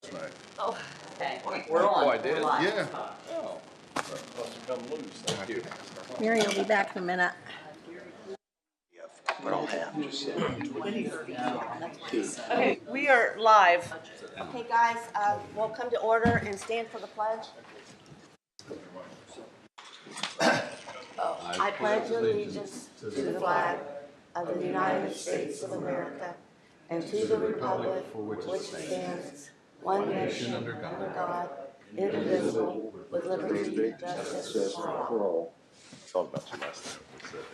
Right. Oh, okay. We're on. Oh, I did? We're live. Yeah. Oh. Must have come loose. Thank you. Mary will be back in a minute. But I'll have to sit. Okay, we are live. Okay, guys, we'll come to order and stand for the pledge. I pledge allegiance to the flag of the United States of America and to the republic for which it stands, one nation under God, indivisible, with liberty and justice for all. It's all about you last time.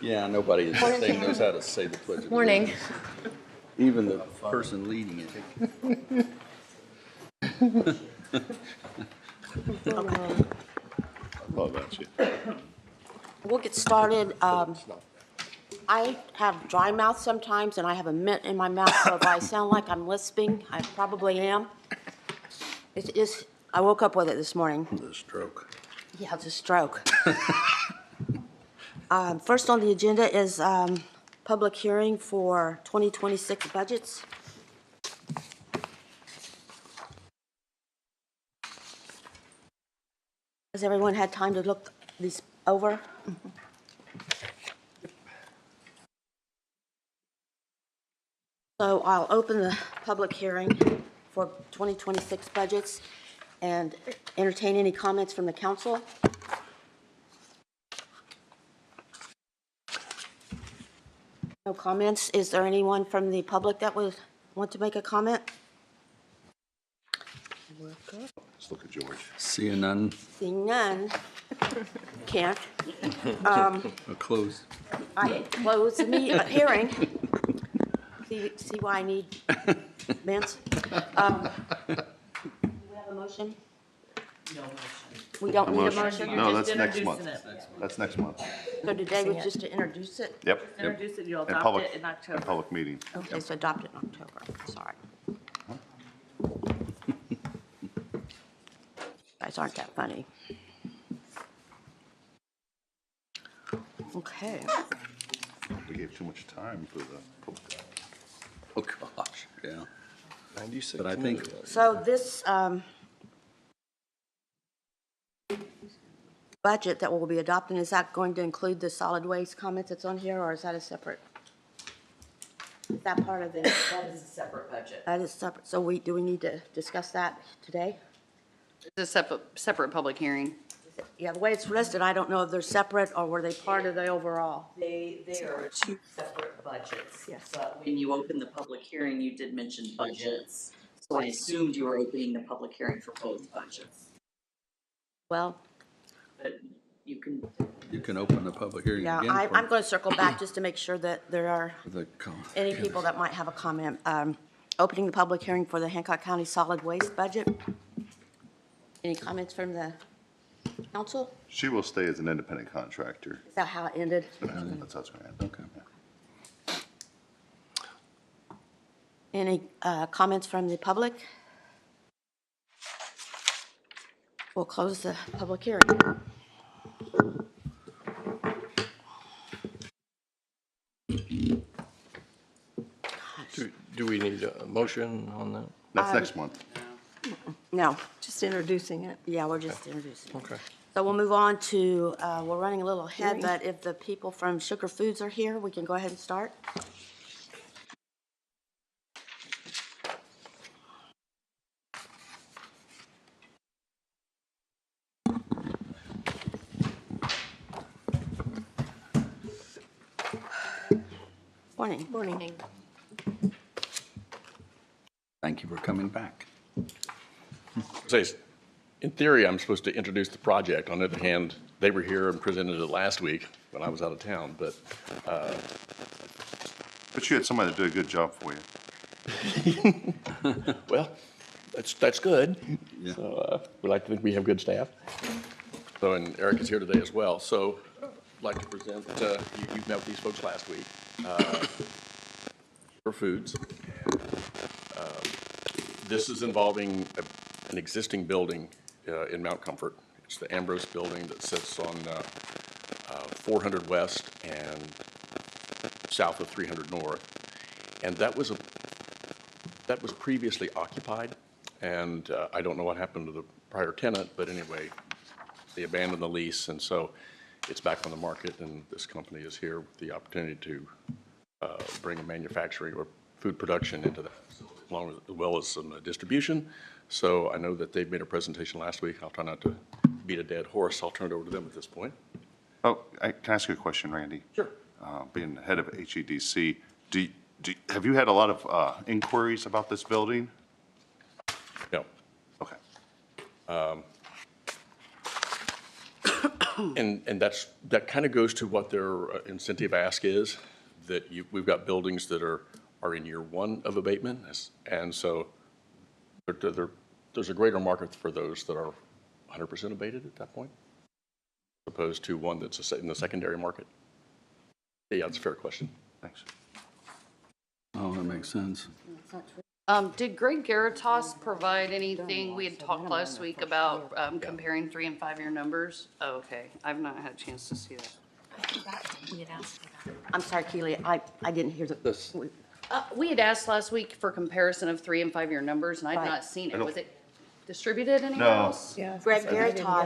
Yeah, nobody in this thing knows how to say the Pledge of Morning. Allegiance. Even the person leading it. I thought about you. We'll get started. I have dry mouth sometimes, and I have a mint in my mouth, so if I sound like I'm lisping, I probably am. It is. I woke up with it this morning. The stroke. Yeah, it's a stroke. First on the agenda is public hearing for 2026 budgets. Has everyone had time to look these over? So I'll open the public hearing for 2026 budgets and entertain any comments from the council. No comments. Is there anyone from the public that would want to make a comment? Let's look at George. Seeing none, Seeing none, can't. close. I close the hearing. See why I need mints? Do we have a motion? No motion. We don't need a motion? No, that's just next month. introducing it. That's next month. So today was just to introduce it? Yep. Introduce it, you'll And adopt public, it in October. and public meeting. Okay, so adopt it in October, sorry. Guys aren't that funny. Okay. We gave too much time for the public. Oh, gosh, yeah. 96 But I think, So this budget that we'll be adopting, is that going to include the solid waste comments that's on here, or is that a separate? Is that part of the? That is a separate budget. That is separate, so do we need to discuss that today? It's a separate public hearing. Yeah, the way it's listed, I don't know if they're separate or were they part of the overall? They are two separate budgets. Yes. But when you opened the public hearing, you did mention budgets. So I assumed you were opening the public hearing for both budgets. Well, But you can, you can open the public hearing yeah, again. I'm going to circle back just to make sure that there are any Yeah. people that might have a comment. Opening the public hearing for the Hancock County solid waste budget. Any comments from the council? She will stay as an independent contractor. Is that how it ended? That's how it's going to end. Okay. Any comments from the public? We'll close the public hearing. Do we need a motion on that? That's next month. No, Just introducing it. yeah, we're just introducing. Okay. So we'll move on to, we're running a little ahead, but if the people from Sugar Foods are here, we can go ahead and start. Morning. Morning. Thank you for coming back. In theory, I'm supposed to introduce the project. On the other hand, they were here and presented it last week when I was out of town, but But you had somebody to do a good job for you. well, that's good. Yeah. So we like to think we have good staff. So, and Eric is here today as well. So I'd like to present, you met with these folks last week, for Foods. This is involving an existing building in Mount Comfort. It's the Ambrose building that sits on 400 West and south of 300 North. And that was previously occupied And I don't know what happened to the prior tenant, but anyway, they abandoned the lease, and so it's back on the market, and this company is here with the opportunity to bring a manufacturing or food production into that facility, as well as some distribution. So I know that they made a presentation last week. I'll try not to beat a dead horse. I'll turn it over to them at this point. Oh, can I ask you a question, Randy? Sure. Being the head of HEDC, have you had a lot of inquiries about this building? No. Okay. And that kind of goes to what their incentive ask is, that we've got buildings that are in year one of abatement. And so there's a greater market for those that are 100% abated at that point, as opposed to one that's in the secondary market. Yeah, it's a fair question. Thanks. Oh, that makes sense. Did Greg Garitas provide anything? We had talked last week about comparing 3 and 5 year numbers. Oh, okay. I've not had a chance to see that. I'm sorry, Keely, I didn't hear This. We had asked last week for comparison of 3 and 5 year numbers, and I've Right. not seen it. Was it distributed anywhere No. else? Greg Garitas.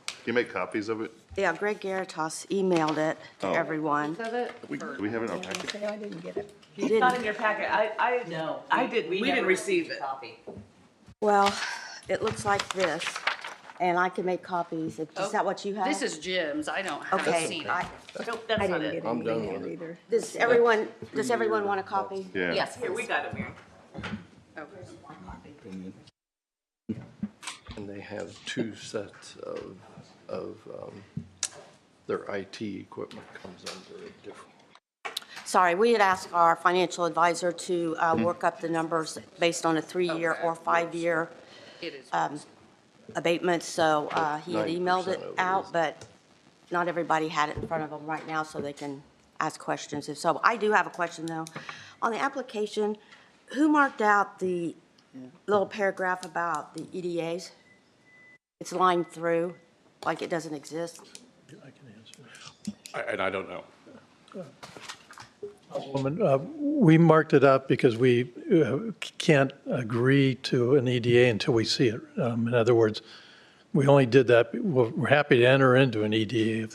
Can you make copies of it? Yeah, Greg Garitas emailed it to everyone. Is that it? Do we have it in our packet? You It's didn't? not in your packet. No. I didn't, we didn't receive it. Copy. Well, it looks like this, and I can make copies. Is that what you have? This is Jim's. I don't have Okay, seen it. Nope, that's not it. I'm done with it. does everyone want a copy? Yeah. Yes, Here, we got it, Mary. Opinion. And they have 2 sets of their IT equipment comes under a different. Sorry, we had asked our financial advisor to work up the numbers based on a 3-year or 5-year It is. abatement, so he had 90% emailed it of it out, is- but not everybody had it in front of them right now, so they can ask questions. If so, I do have a question, though. On the application, who marked out the little paragraph about the EDAs? It's lined through, like it doesn't exist. And I don't know. We marked it up because we can't agree to an EDA until we see it. In other words, we only did that, we're happy to enter into an EDA,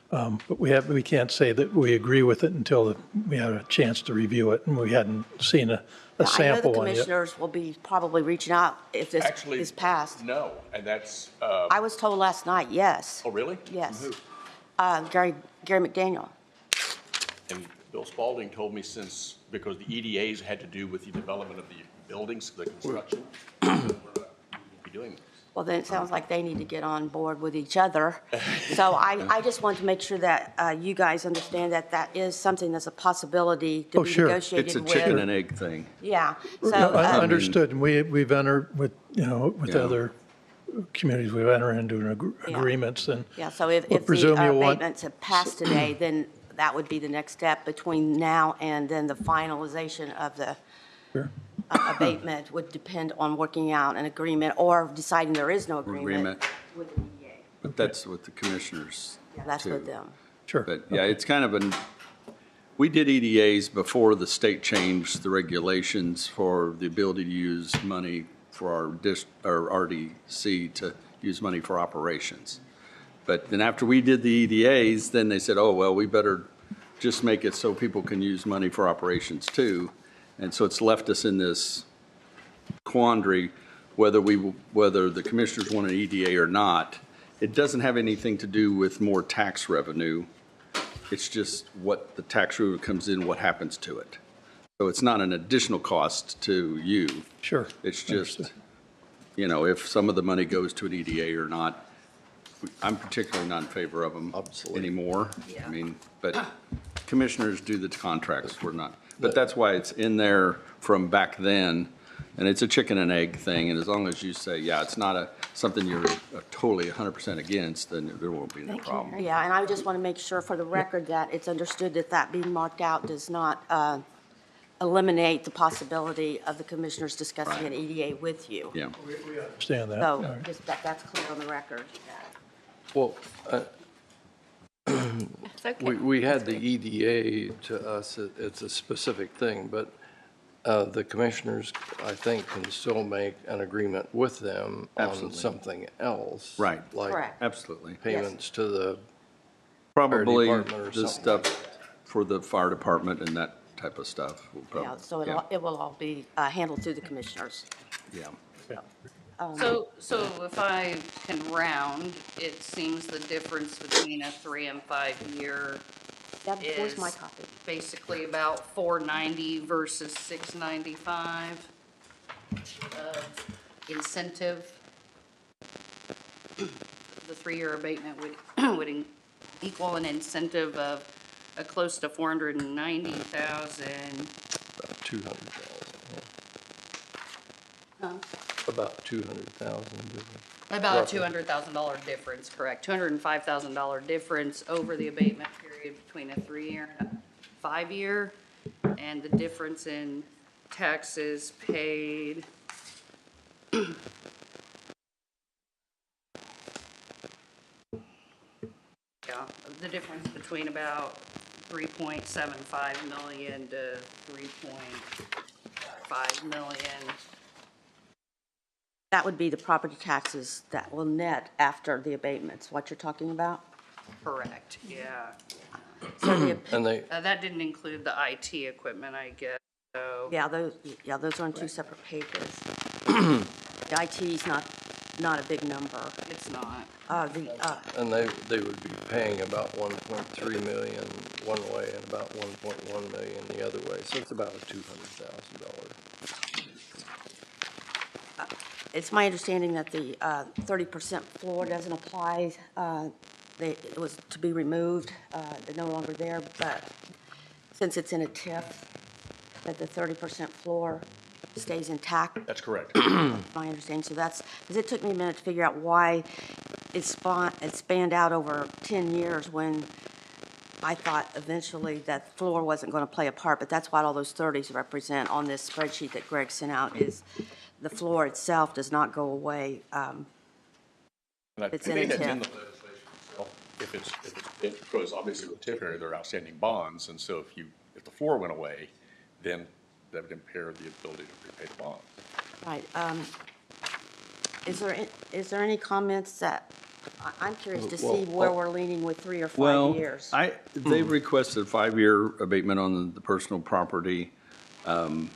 but we can't say that we agree with it until we had a chance to review it, and we hadn't seen a sample I know one the yet. commissioners will be probably reaching out if this Actually, is passed. No, and that's, I was told last night, yes. oh, really? Yes. From who? Gary McDaniel. And Bill Spalding told me because the EDAs had to do with the development of the buildings, the construction, we're not be doing this. Well, then it sounds like they need to get on board with each other. So I just want to make sure that you guys understand that that is something that's a possibility to Oh, be sure. negotiated It's a with. chicken and egg thing. Yeah, No, so, I understood, and we've entered with, with Yeah. other communities, we've entered into Yeah. agreements, and yeah, so if Well, the presume you'll want- abatements have passed today, then that would be the next step between now and then the finalization of the Sure. abatement would depend on working out an agreement or deciding there is no agreement Agreement. with the EDA. But that's with the commissioners. Yeah, that's with too. them. Sure. But yeah, it's kind of we did EDAs before the state changed the regulations for the ability to use money for our RDC to use money for operations. But then after we did the EDAs, then they said, oh, well, we better just make it so people can use money for operations too. And so it's left us in this quandary whether the commissioners want an EDA or not. It doesn't have anything to do with more tax revenue. It's just what the tax revenue comes in, what happens to it. So it's not an additional cost to you. Sure. It's just, if some of the money goes to an EDA or not. I'm particularly not in favor of them Obsolete. anymore. I mean, but commissioners do the contracts, we're not. But that's why it's in there from back then, and it's a chicken and egg thing, and as long as you say, yeah, it's not something you're totally 100% against, then there won't be any problem. Yeah, and I just want to make sure for the record that it's understood that that being marked out does not eliminate the possibility of the commissioners discussing an EDA with you. Yeah. Understand that. So All right. just that's clear on the record. Well, It's okay. we had the EDA to us, it's a specific thing, but The commissioners, I think, can still make an agreement with them on Absolutely. something else. Right. Like Correct. Absolutely. payments to the, Probably department or the something like stuff for the fire department and that type of stuff. will Yeah, prob- so it will all be handled through the commissioners. Yeah. So if I can round, it seems the difference between a 3 and 5 year Where's my is copy? basically about 490 versus 695 incentive. The 3-year abatement would equal an incentive of close to 490,000. about 200,000. About 200,000. About a Roughly. $200,000 difference, correct? $205,000 difference over the abatement period between a 3-year and a 5-year. And the difference in taxes paid. Yeah, the difference between about 3.75 million to 3.5 million. That would be the property taxes that will net after the abatements, what you're talking about? Correct, yeah. So the, And they, That didn't include the IT equipment, I guess, so. yeah, those are on two separate pages. The IT's not a big number. It's not. and they would be paying about 1.3 million one way and about 1.1 million the other way. So it's about a $200,000. It's my understanding that the 30% floor doesn't apply. It was to be removed. They're no longer there, but since it's in a TIF, that the 30% floor stays intact. That's correct. My understanding. So that's, because it took me a minute to figure out why it spanned out over 10 years when I thought eventually that floor wasn't going to play a part, but that's what all those 30s represent on this spreadsheet that Greg sent out is the floor itself does not go away. And I It's think in a that's in TIF. the legislation itself. If it's, because obviously with TIF area, there are outstanding bonds, and so if the floor went away, then that would impair the ability to repay the bonds. Right. Is there any comments that, I'm curious to see where we're leaning with 3 or 5 years. They've requested a 5-year abatement on the personal property. To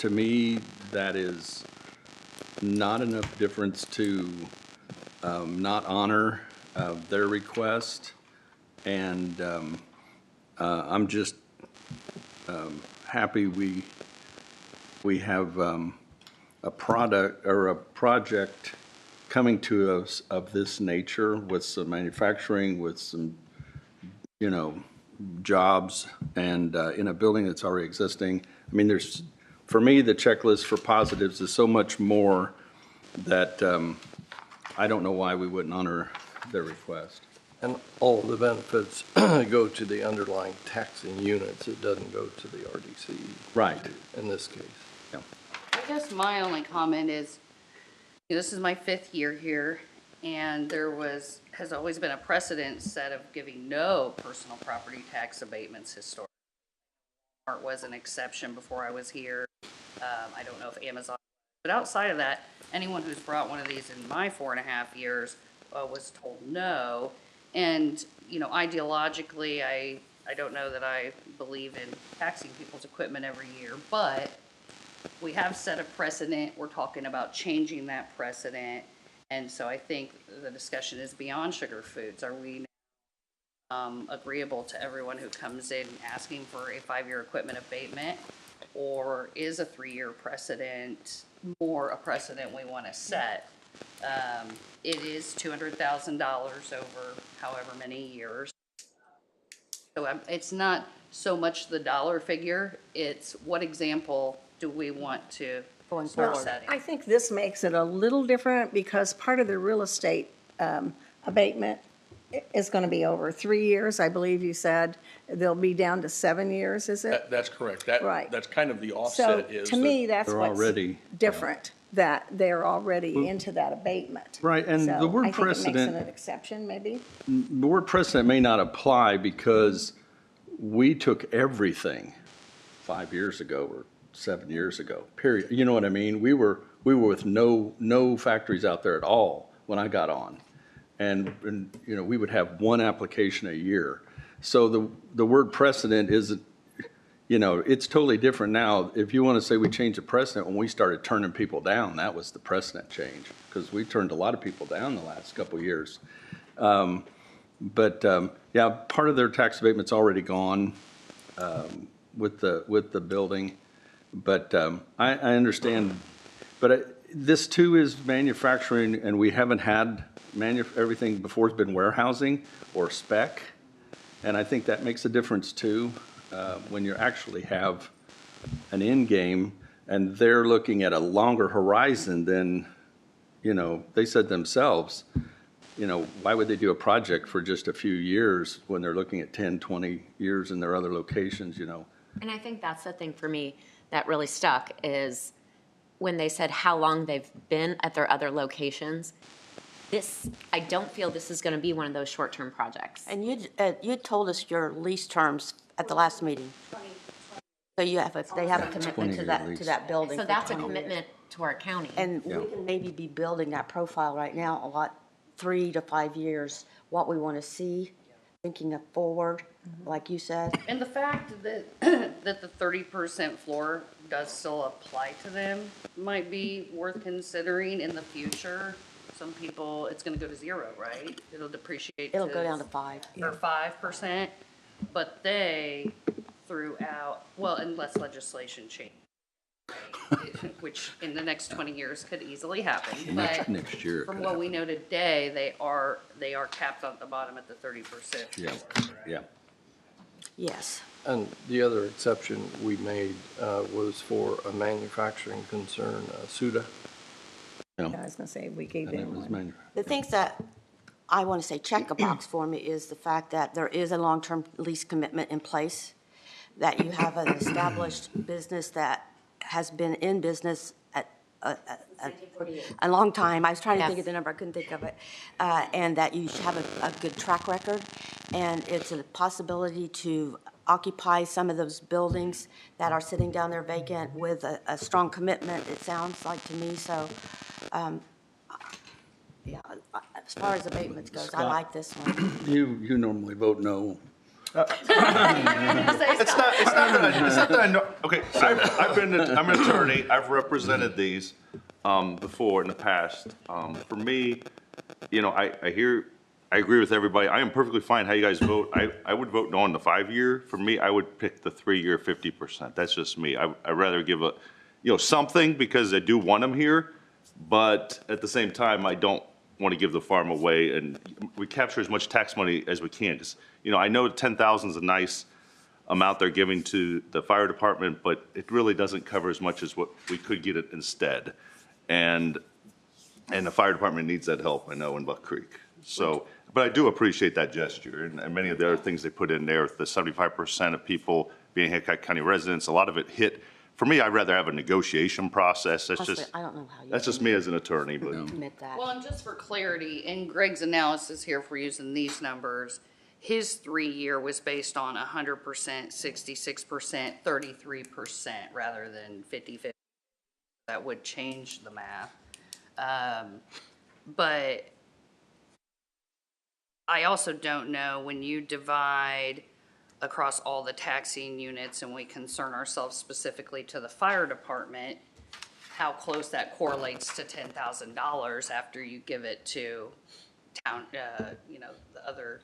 me, that is not enough difference to not honor their request. And I'm just happy we have a product or a project coming to us of this nature with some manufacturing, with some, jobs, and in a building that's already existing. I mean, for me, the checklist for positives is so much more that I don't know why we wouldn't honor their request. And all the benefits go to the underlying taxing units. It doesn't go to the RDC. Right. In this case. Yeah. I guess my only comment is, this is my 5th year here, and has always been a precedent set of giving no personal property tax abatements historically. Walmart was an exception before I was here. I don't know if Amazon, but outside of that, anyone who's brought one of these in my 4.5 years was told no. And, ideologically, I don't know that I believe in taxing people's equipment every year, but we have set a precedent. We're talking about changing that precedent. And so I think the discussion is beyond sugar foods. Are we agreeable to everyone who comes in asking for a 5-year equipment abatement? Or is a 3-year precedent more a precedent we want to set? It is $200,000 over however many years. So it's not so much the dollar figure, it's what example do we want to Going start forward. setting? I think this makes it a little different because part of the real estate abatement is going to be over 3 years, I believe you said. They'll be down to 7 years, is it? That's correct. Right. That's kind of the So offset is. to me, that's They're what's already- different, that they're already into that abatement. Right, and the word So I think it makes precedent- it an exception, maybe. The word precedent may not apply because we took everything 5 years ago or 7 years ago, period. You know what I mean? We were with no factories out there at all when I got on. And, you know, we would have one application a year. So the word precedent isn't, you know, it's totally different now. If you want to say we changed the precedent, when we started turning people down, that was the precedent change, because we turned a lot of people down the last couple of years. Yeah, part of their tax abatement's already gone with the building. But I understand, but this too is manufacturing, and we haven't had everything before has been warehousing or spec. And I think that makes a difference too, when you actually have an end game and they're looking at a longer horizon than, you know, they said themselves, you know, why would they do a project for just a few years when they're looking at 10, 20 years in their other locations, you know? And I think that's the thing for me that really stuck is when they said how long they've been at their other locations. I don't feel this is going to be one of those short-term projects. And you told us your lease terms at the last meeting. So they have a commitment to 20-year lease. that building. So for that's a 20 years. commitment to our county. And we can maybe be building that profile right now, a lot, 3 to 5 years, what we want to see, thinking of forward, like you said. And the fact that, that the 30% floor does still apply to them might be worth considering in the future. Some people, it's gonna go to 0, right? It'll depreciate. It'll go down to 5. Or 5%, but they threw out, well, unless legislation changes, which in the next 20 years could easily happen. But Next year. it from could what we happen. know today, they are capped at the bottom at the 30%. Yeah, yeah. Yes. And the other exception we made was for a manufacturing concern, SUDA. I was gonna say, we gave And it them was one. manufactured. The things that I want to say check a box for me is the fact that there is a long-term lease commitment in place, that you have an established business that has been in business at a long time. I was trying to think of the number, I couldn't think of it. And that you have a good track record, and it's a possibility to occupy some of those buildings that are sitting down there vacant with a strong commitment, it sounds like to me. So, yeah, as far as abatements goes, I like this one. You normally vote no. It's not that I know, okay, I'm an attorney, I've represented these, before in the past. For me, you know, I agree with everybody, I am perfectly fine how you guys vote. I would vote no on the 5-year. For me, I would pick the 3-year 50%, that's just me. I'd rather give something, because I do want them here, but at the same time, I don't want to give the farm away, and we capture as much tax money as we can. 'Cause, you know, I know 10,000 is a nice amount they're giving to the fire department, but it really doesn't cover as much as what we could get it instead. And the fire department needs that help, I know, in Buck Creek. So, but I do appreciate that gesture, and many of the other things they put in there, the 75% of people being Hancock County residents, a lot of it hit. For me, I'd rather have a negotiation process. That's Honestly, just, I don't know how you that's just me as an attorney, but. admit that. Well, and just for clarity, in Greg's analysis here, if we're using these numbers, his 3-year was based on 100%, 66%, 33%, rather than 50-50. That would change the math. But I also don't know, when you divide across all the taxing units and we concern ourselves specifically to the fire department, how close that correlates to $10,000 after you give it to town, the other,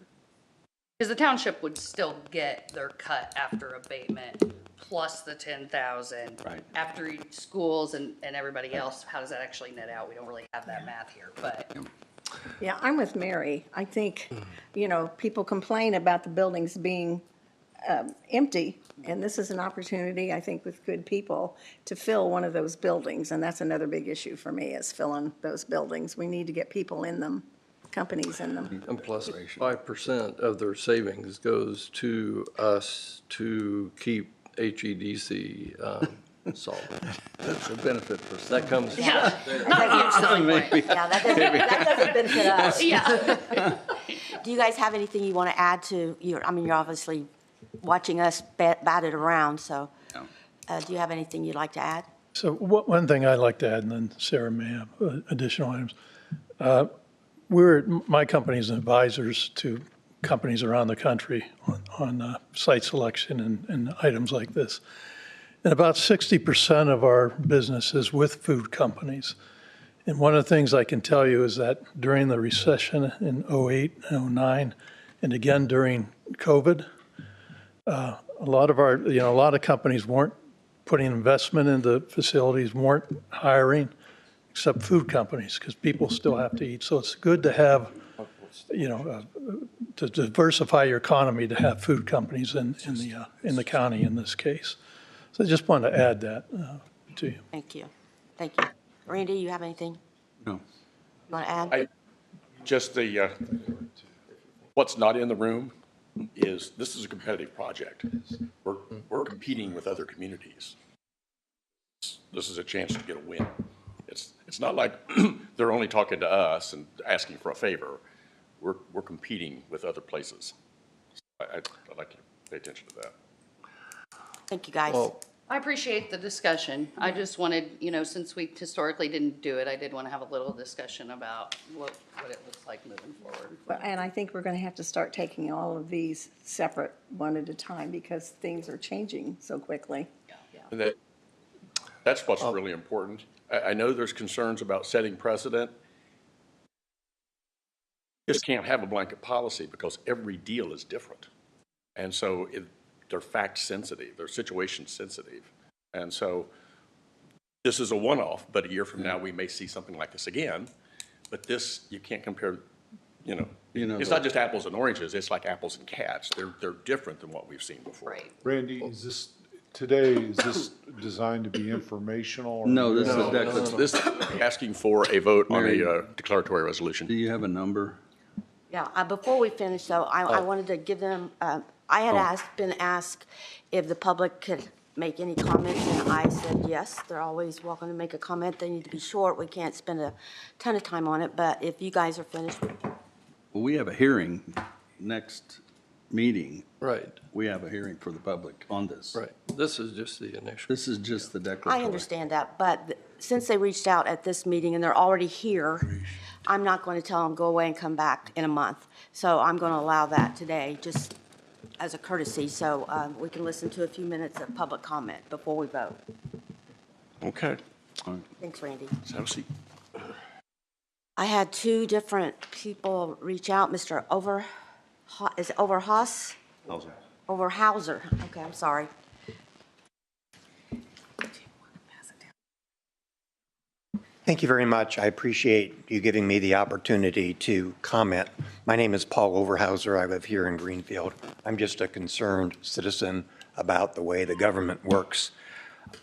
because the township would still get their cut after abatement plus the 10,000. Right. After schools and everybody else, how does that actually net out? We don't really have that math here, but. Yeah, I'm with Mary. I think, people complain about the buildings being empty, and this is an opportunity, I think, with good people to fill one of those buildings, and that's another big issue for me, is filling those buildings. We need to get people in them, companies in them. And plus, 5% of their savings goes to us to keep HEDC solvent. That's a benefit for some. That comes. Yeah, not a huge selling point. Yeah, that doesn't benefit us. Yeah. Do you guys have anything you want to add to you're obviously watching us bat it around, so. No. do you have anything you'd like to add? So one thing I'd like to add, and then Sarah may have additional items. My company's advisors to companies around the country on site selection and items like this. And about 60% of our business is with food companies. And one of the things I can tell you is that during the recession in 08 and 09, and again during COVID, a lot of companies weren't putting investment into facilities, weren't hiring, except food companies, because people still have to eat. So it's good to have, to diversify your economy, to have food companies in the county in this case. So I just wanted to add that to you. Thank you. Thank you. Randy, you have anything No. you want to add? Just what's not in the room is, this is a competitive project. We're competing with other communities. This is a chance to get a win. It's not like they're only talking to us and asking for a favor. We're competing with other places. I'd like you to pay attention to that. Thank you, guys. Well, I appreciate the discussion. I just wanted, since we historically didn't do it, I did want to have a little discussion about what it looks like moving forward. And I think we're going to have to start taking all of these separate one at a time because things are changing so quickly. And that's what's really important. I know there's concerns about setting precedent. You just can't have a blanket policy because every deal is different. And so they're fact sensitive, they're situation sensitive. And so this is a one-off, but a year from now, we may see something like this again. But this, you can't compare, it's not just apples and oranges, it's like apples and cats. They're different than what we've seen before. Right. Randy, is this designed to be informational? Or No, this is a No, declaration. this is asking for a vote on a declaratory resolution. Do you have a number? Yeah, before we finish though, I wanted to give them, I had been asked if the public could make any comments, and I said yes, they're always welcome to make a comment. They need to be short. We can't spend a ton of time on it, but if you guys are finished. Well, we have a hearing next meeting. right, We have a hearing for the public on this. right. This is just the initial. This is just the declaration. I understand that, but since they reached out at this meeting and they're already here, I'm not going to tell them, go away and come back in a month. So I'm going to allow that today, just as a courtesy, so we can listen to a few minutes of public comment before we vote. Okay, Thanks, Randy. let's have a seat. I had two different people reach out, Mr. is it Overhaus? Overhauser, okay, I'm sorry. Thank you very much. I appreciate you giving me the opportunity to comment. My name is Paul Overhauser. I live here in Greenfield. I'm just a concerned citizen about the way the government works.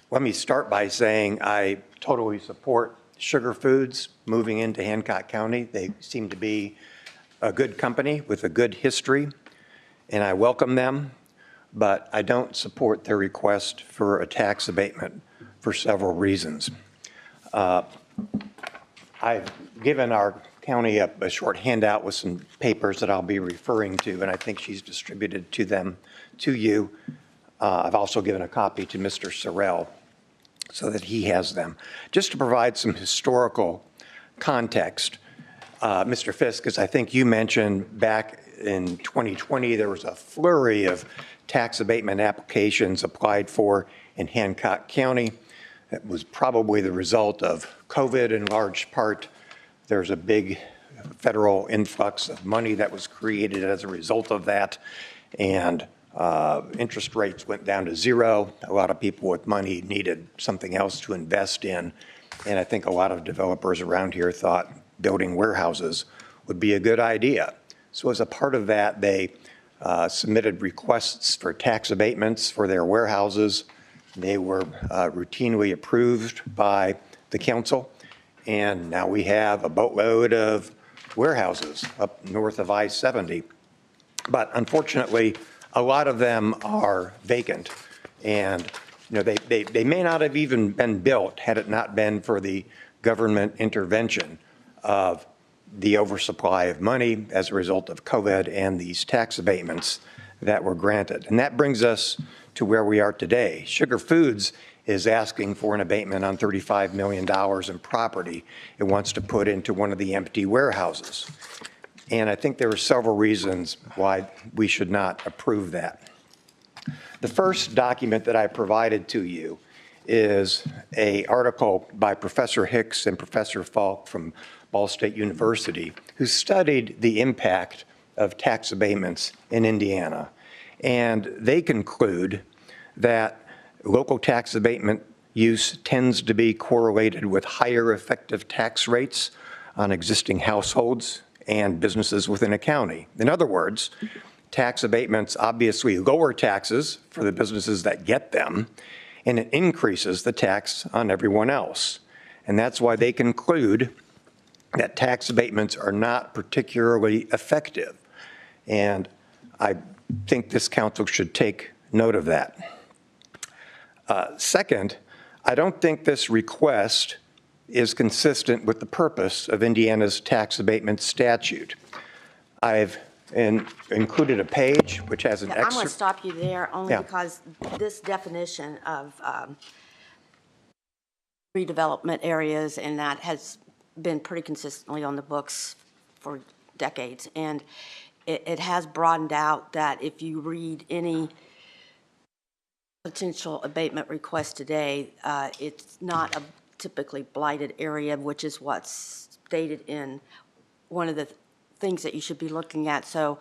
Let me start by saying I totally support Sugar Foods moving into Hancock County. They seem to be a good company with a good history, and I welcome them, but I don't support their request for a tax abatement for several reasons. I've given our county a short handout with some papers that I'll be referring to, and I think she's distributed to you. I've also given a copy to Mr. Sorrell so that he has them. Just to provide some historical context, Mr. Fisk, as I think you mentioned, back in 2020, there was a flurry of tax abatement applications applied for in Hancock County. It was probably the result of COVID in large part. There's a big federal influx of money that was created as a result of that, and interest rates went down to zero. A lot of people with money needed something else to invest in, and I think a lot of developers around here thought building warehouses would be a good idea. So as a part of that, they submitted requests for tax abatements for their warehouses. They were routinely approved by the council, and now we have a boatload of warehouses up north of I-70. But unfortunately, a lot of them are vacant, and they may not have even been built had it not been for the government intervention of the oversupply of money as a result of COVID and these tax abatements that were granted. And that brings us to where we are today. Sugar Foods is asking for an abatement on $35 million in property it wants to put into one of the empty warehouses. And I think there are several reasons why we should not approve that. The first document that I provided to you is an article by Professor Hicks and Professor Falk from Ball State University, who studied the impact of tax abatements in Indiana. And they conclude that local tax abatement use tends to be correlated with higher effective tax rates on existing households and businesses within a county. In other words, tax abatements obviously lower taxes for the businesses that get them, and it increases the tax on everyone else. And that's why they conclude that tax abatements are not particularly effective. And I think this council should take note of that. Second, I don't think this request is consistent with the purpose of Indiana's tax abatement statute. I've included a page which has an I'm going to excerpt. stop you there only Yeah. because this definition of redevelopment areas and that has been pretty consistently on the books for decades. And it has broadened out that if you read any potential abatement request today, it's not a typically blighted area, which is what's stated in one of the things that you should be looking at. So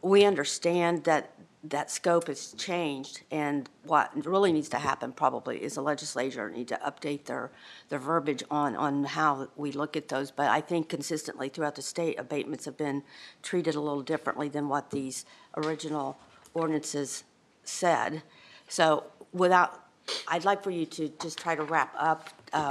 we understand that that scope has changed, and what really needs to happen probably is the legislature need to update their verbiage on how we look at those. But I think consistently throughout the state, abatements have been treated a little differently than what these original ordinances said. So I'd like for you to just try to wrap up.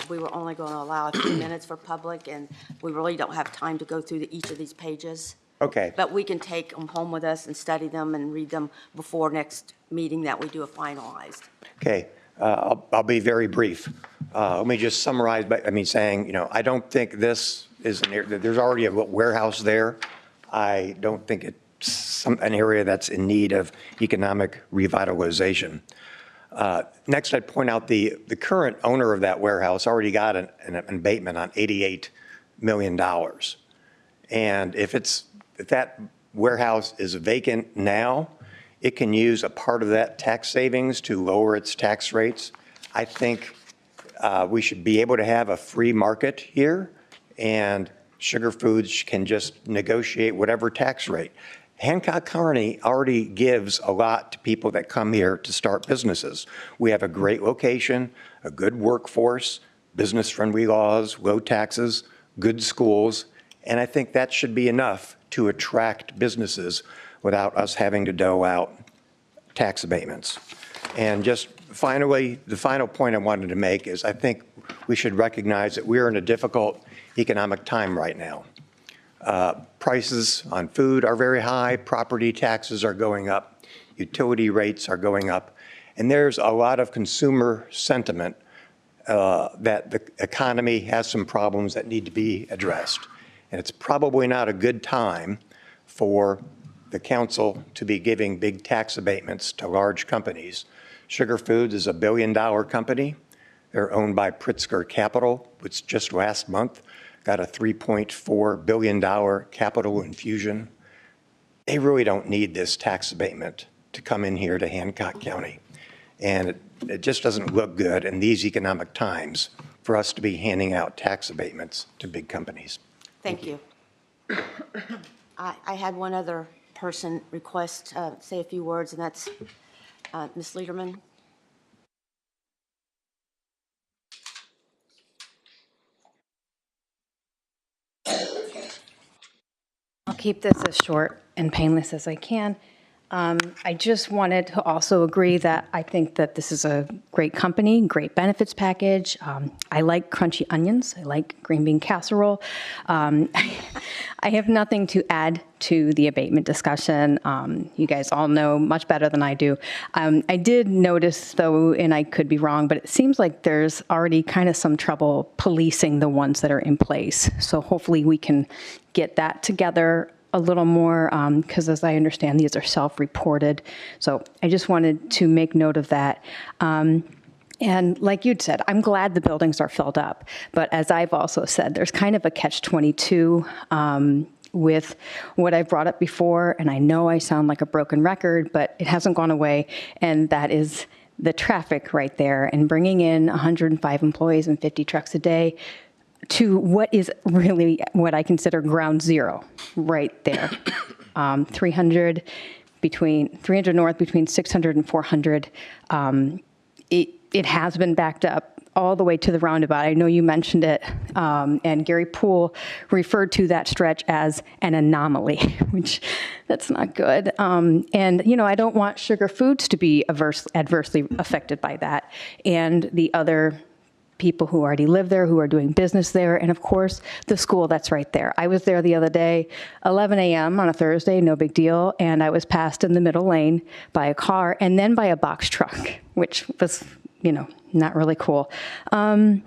We were only going to allow a few minutes for public, and we really don't have time to go through each of these pages. Okay. But we can take them home with us and study them and read them before next meeting that we do a finalized. Okay, I'll be very brief. Let me just summarize by, saying, I don't think this is an area, there's already a warehouse there. I don't think it's an area that's in need of economic revitalization. Next, I'd point out the current owner of that warehouse already got an abatement on $88 million. And if that warehouse is vacant now, it can use a part of that tax savings to lower its tax rates. I think we should be able to have a free market here, and Sugar Foods can just negotiate whatever tax rate. Hancock County already gives a lot to people that come here to start businesses. We have a great location, a good workforce, business-friendly laws, low taxes, good schools, and I think that should be enough to attract businesses without us having to dole out tax abatements. And just finally, the final point I wanted to make is I think we should recognize that we're in a difficult economic time right now. Prices on food are very high, property taxes are going up, utility rates are going up, and there's a lot of consumer sentiment that the economy has some problems that need to be addressed. And it's probably not a good time for the council to be giving big tax abatements to large companies. Sugar Foods is a $1 billion company. They're owned by Pritzker Capital, which just last month got a $3.4 billion capital infusion. They really don't need this tax abatement to come in here to Hancock County. And it just doesn't look good in these economic times for us to be handing out tax abatements to big companies. Thank you. I had one other person request say a few words, and that's Ms. Lederman. I'll keep this as short and painless as I can. I just wanted to also agree that I think that this is a great company, great benefits package. I like crunchy onions. I like green bean casserole. I have nothing to add to the abatement discussion. You guys all know much better than I do. I did notice, though, and I could be wrong, but it seems like there's already kind of some trouble policing the ones that are in place. So hopefully we can get that together a little more, because as I understand, these are self-reported. So I just wanted to make note of that. And like you'd said, I'm glad the buildings are filled up. But as I've also said, there's kind of a catch-22 with what I've brought up before. And I know I sound like a broken record, but it hasn't gone away. And that is the traffic right there, and bringing in 105 employees and 50 trucks a day to what is really what I consider ground zero right there. 300 north, between 600 and 400. It has been backed up all the way to the roundabout. I know you mentioned it, and Gary Poole referred to that stretch as an anomaly, which that's not good. And, you know, I don't want Sugar Foods to be adversely affected by that, and the other people who already live there, who are doing business there, and of course, the school that's right there. I was there the other day, 11 a.m. on a Thursday, no big deal, and I was passed in the middle lane by a car and then by a box truck, which was, you know, not really cool. And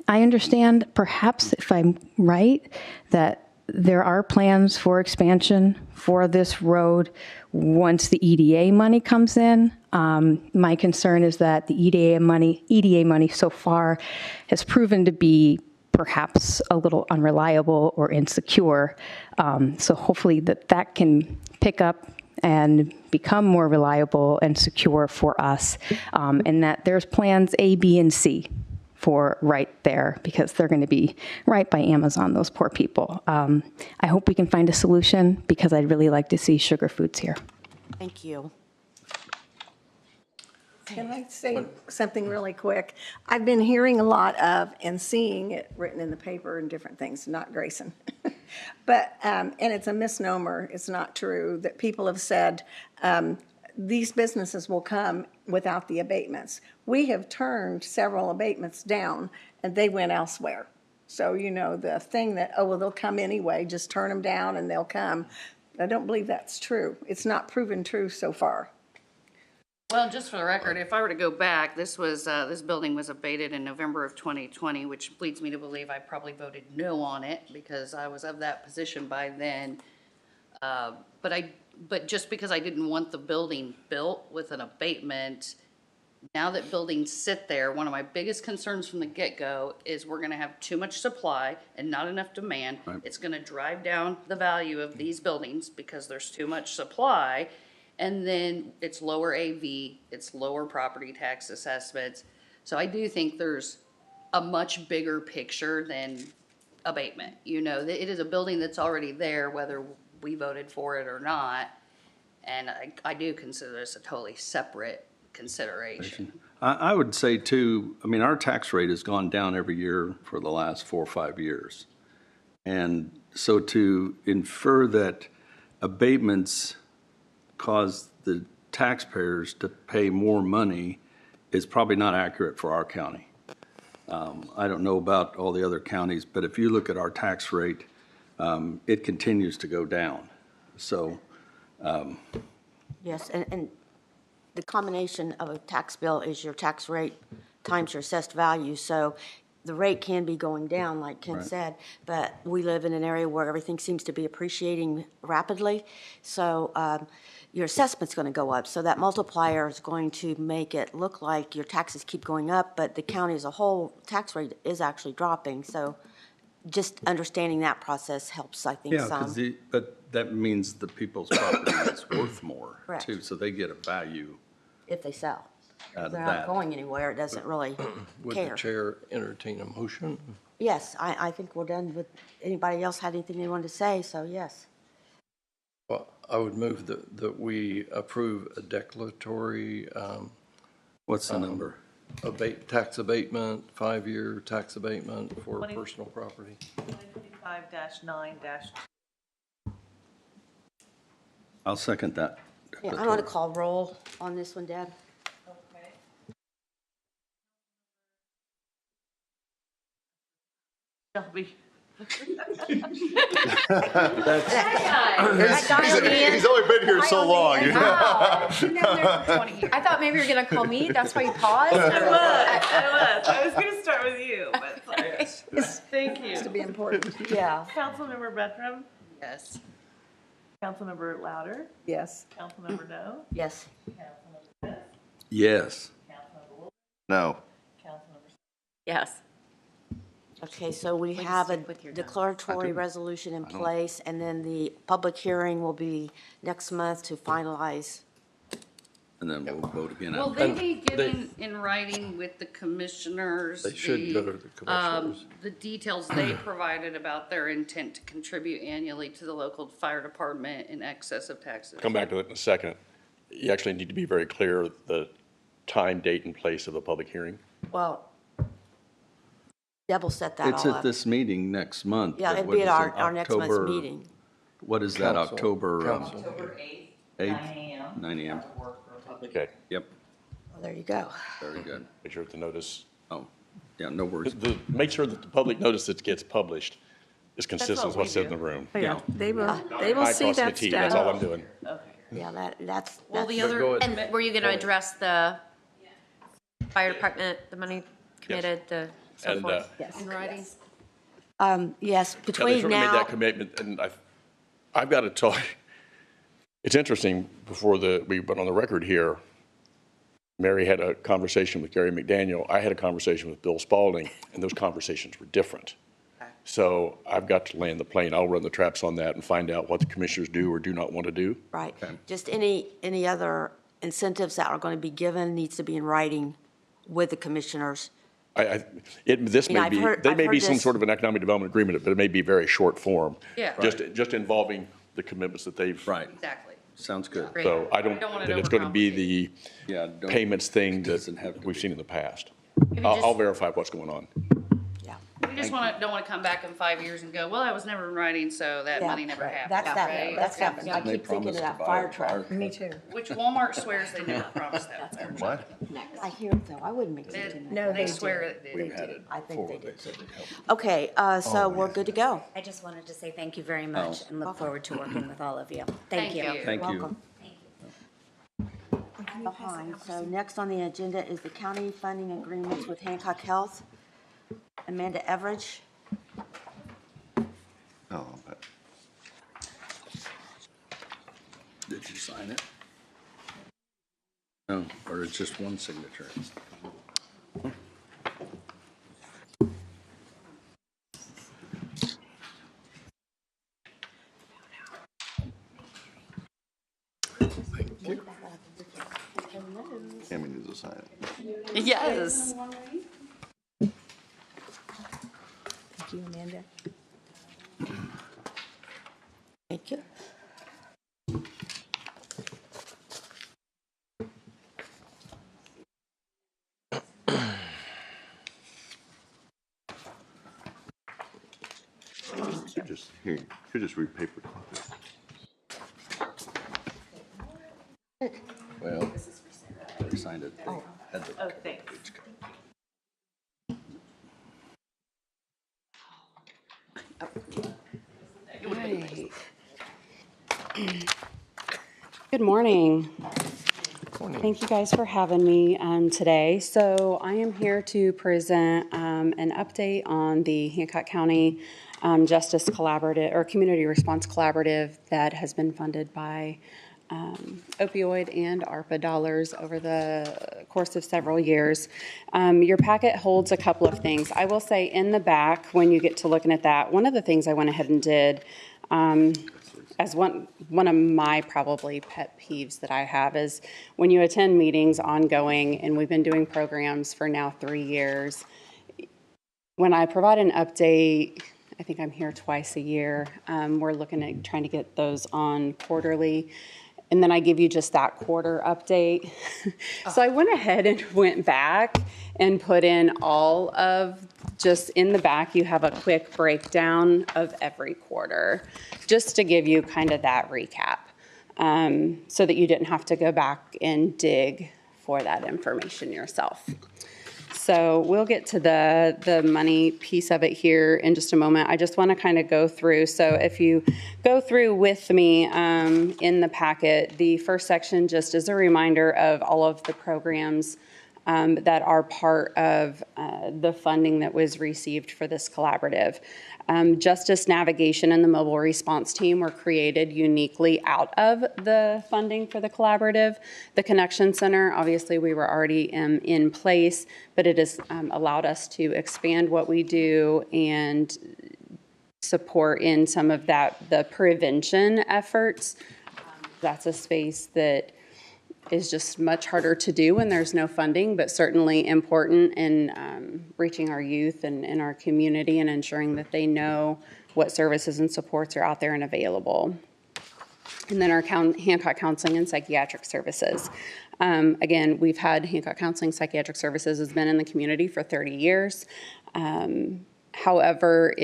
I understand, perhaps if I'm right, that there are plans for expansion for this road once the EDA money comes in. My concern is that the EDA money so far has proven to be perhaps a little unreliable or insecure. So hopefully that can pick up and become more reliable and secure for us, and that there's plans A, B, and C for right there, because they're going to be right by Amazon, those poor people. I hope we can find a solution, because I'd really like to see Sugar Foods here. Thank you. Can I say something really quick? I've been hearing a lot of and seeing it written in the paper and different things, not Grayson. But, and it's a misnomer, it's not true, that people have said these businesses will come without the abatements. We have turned several abatements down and they went elsewhere. So, you know, the thing that, oh, well, they'll come anyway, just turn them down and they'll come. I don't believe that's true. It's not proven true so far. Well, just for the record, if I were to go back, this building was abated in November of 2020, which leads me to believe I probably voted no on it because I was of that position by then. But just because I didn't want the building built with an abatement, now that buildings sit there, one of my biggest concerns from the get-go is we're gonna have too much supply and not enough demand. Right. It's gonna drive down the value of these buildings because there's too much supply. And then it's lower AV, it's lower property tax assessments. So I do think there's a much bigger picture than abatement. You know, it is a building that's already there, whether we voted for it or not. And I do consider this a totally separate consideration. I would say too, I mean, our tax rate has gone down every year for the last 4 or 5 years. And so to infer that abatements cause the taxpayers to pay more money is probably not accurate for our county. I don't know about all the other counties, but if you look at our tax rate, it continues to go down. So. Yes, and the combination of a tax bill is your tax rate times your assessed value. So the rate can be going down, like Ken Right. said, but we live in an area where everything seems to be appreciating rapidly. So your assessment's going to go up. So that multiplier is going to make it look like your taxes keep going up, but the county as a whole tax rate is actually dropping. So just understanding that process helps, I think, Yeah, some. but that means the people's property is worth more Correct. too, so they get a value If they sell. out of They're that. not going anywhere, it doesn't really Would care. the chair entertain a motion? Yes, I think we're done with, anybody else had anything they wanted to say, so yes. Well, I would move that we approve a declaratory What's the number? tax abatement, 5-year tax abatement for 20 personal property. 2025-9-. I'll second that. Yeah, I want to call roll on this one, Deb. Okay. Shelby. He's only been here so long. You know? I thought maybe you were going to call me. That's why you paused. I was going to start with you, but sorry. Thank you. To be important. Yeah. Councilmember Bertram, Yes. Councilmember Louder, Yes. Councilmember No, Yes. Councilmember Smith, Yes. Councilmember Wolf, No. Councilmember. Yes. Okay, so we Way to have a stick with your guns. declaratory I do. resolution in I don't. place, and then the public hearing will be next month to finalize. And then we'll vote again. Will after. they be given in writing with the commissioners? They should go to the commissioners. The details they provided about their intent to contribute annually to the local fire department in excess of taxes? Come back to it in a second. You actually need to be very clear the time, date, and place of the public hearing. Well, Deb will set that It's all at up. this meeting next month. Yeah, but it'd what be at is it, our next month's October- meeting. What is that, Council. October? Council. October 8th, 8th? 9 a.m. 9 a.m. That would work for a public. Okay, Yep, Well, there you go. very good. make sure the notice, Oh, yeah, no worries. make sure that the public notice that gets published is consistent what with what's we said in do. the room. Yeah, they will I see cross my that T, that's all I'm stuff. doing. Yeah, that's, Well, the that's, other, And were you going to address the fire department, the money committed, the so And, forth? yes. in writing? Yes, Yeah, they between certainly made now, that commitment, and I've got to tell you, it's interesting, before we went on the record here, Mary had a conversation with Gary McDaniel, I had a conversation with Bill Spalding, and those conversations were different. So I've got to land the plane, I'll run the traps on that and find out what the commissioners do or do not want to do. right. Just any other incentives that are going to be given needs to be in writing with the commissioners. This You know, may I've be, heard- they I've may heard be some this- sort of an economic development agreement, but it may be very short form. Yeah. Just involving the commitments that they've. Right, Exactly. sounds good. Great. So I don't want it think it's going to be the Yeah, don't- payments thing doesn't have that to we've be. seen in the past. Maybe I'll just- verify what's going on. Yeah. We just don't want to come back in 5 years and go, well, that was never in writing, so that Yeah, money never happened. That's right? that, that's that, I They keep thinking of promised to that buy fire a truck. Me too. Which Walmart swears they never promised that. fire truck. What? I hear it though, I wouldn't make They- something. No, They they swear it did. We've had it I think they before, did. said they'd help. Okay, so we're good to go. I just wanted to say thank you very much and look forward to working with all of you. Thank you. Thank you. Welcome. Behind, so next on the agenda is the county funding agreements with Hancock Health. Amanda Everidge. No, but Did you sign it? No, or it's just one signature? Tammy needs to sign it. Yes. Thank you, Amanda. Thank you. You could just read paper copies. Well, they signed it. They had the- Oh, thanks. Good morning. Thank you guys for having me today. So I am here to present an update on the Hancock County Justice Collaborative or Community Response Collaborative that has been funded by opioid and ARPA dollars over the course of several years. Your packet holds a couple of things. I will say in the back, when you get to looking at that, one of the things I went ahead and did as one of my probably pet peeves that I have is when you attend meetings ongoing, and we've been doing programs for now 3 years, when I provide an update, I think I'm here twice a year, we're looking at trying to get those on quarterly, and then I give you just that quarter update. So I went ahead and went back and put in all of, just in the back, you have a quick breakdown of every quarter, just to give you kind of that recap, so that you didn't have to go back and dig for that information yourself. So we'll get to the money piece of it here in just a moment. I just want to kind of go through. So if you go through with me in the packet, the first section just is a reminder of all of the programs that are part of the funding that was received for this collaborative. Justice Navigation and the Mobile Response Team were created uniquely out of the funding for the collaborative. The Connection Center, obviously, we were already in place, but it has allowed us to expand what we do and support in some of the prevention efforts. That's a space that is just much harder to do when there's no funding, but certainly important in reaching our youth and in our community and ensuring that they know what services and supports are out there and available. And then our Hancock Counseling and Psychiatric Services. Again, we've had Hancock Counseling Psychiatric Services has been in the community for 30 years. However,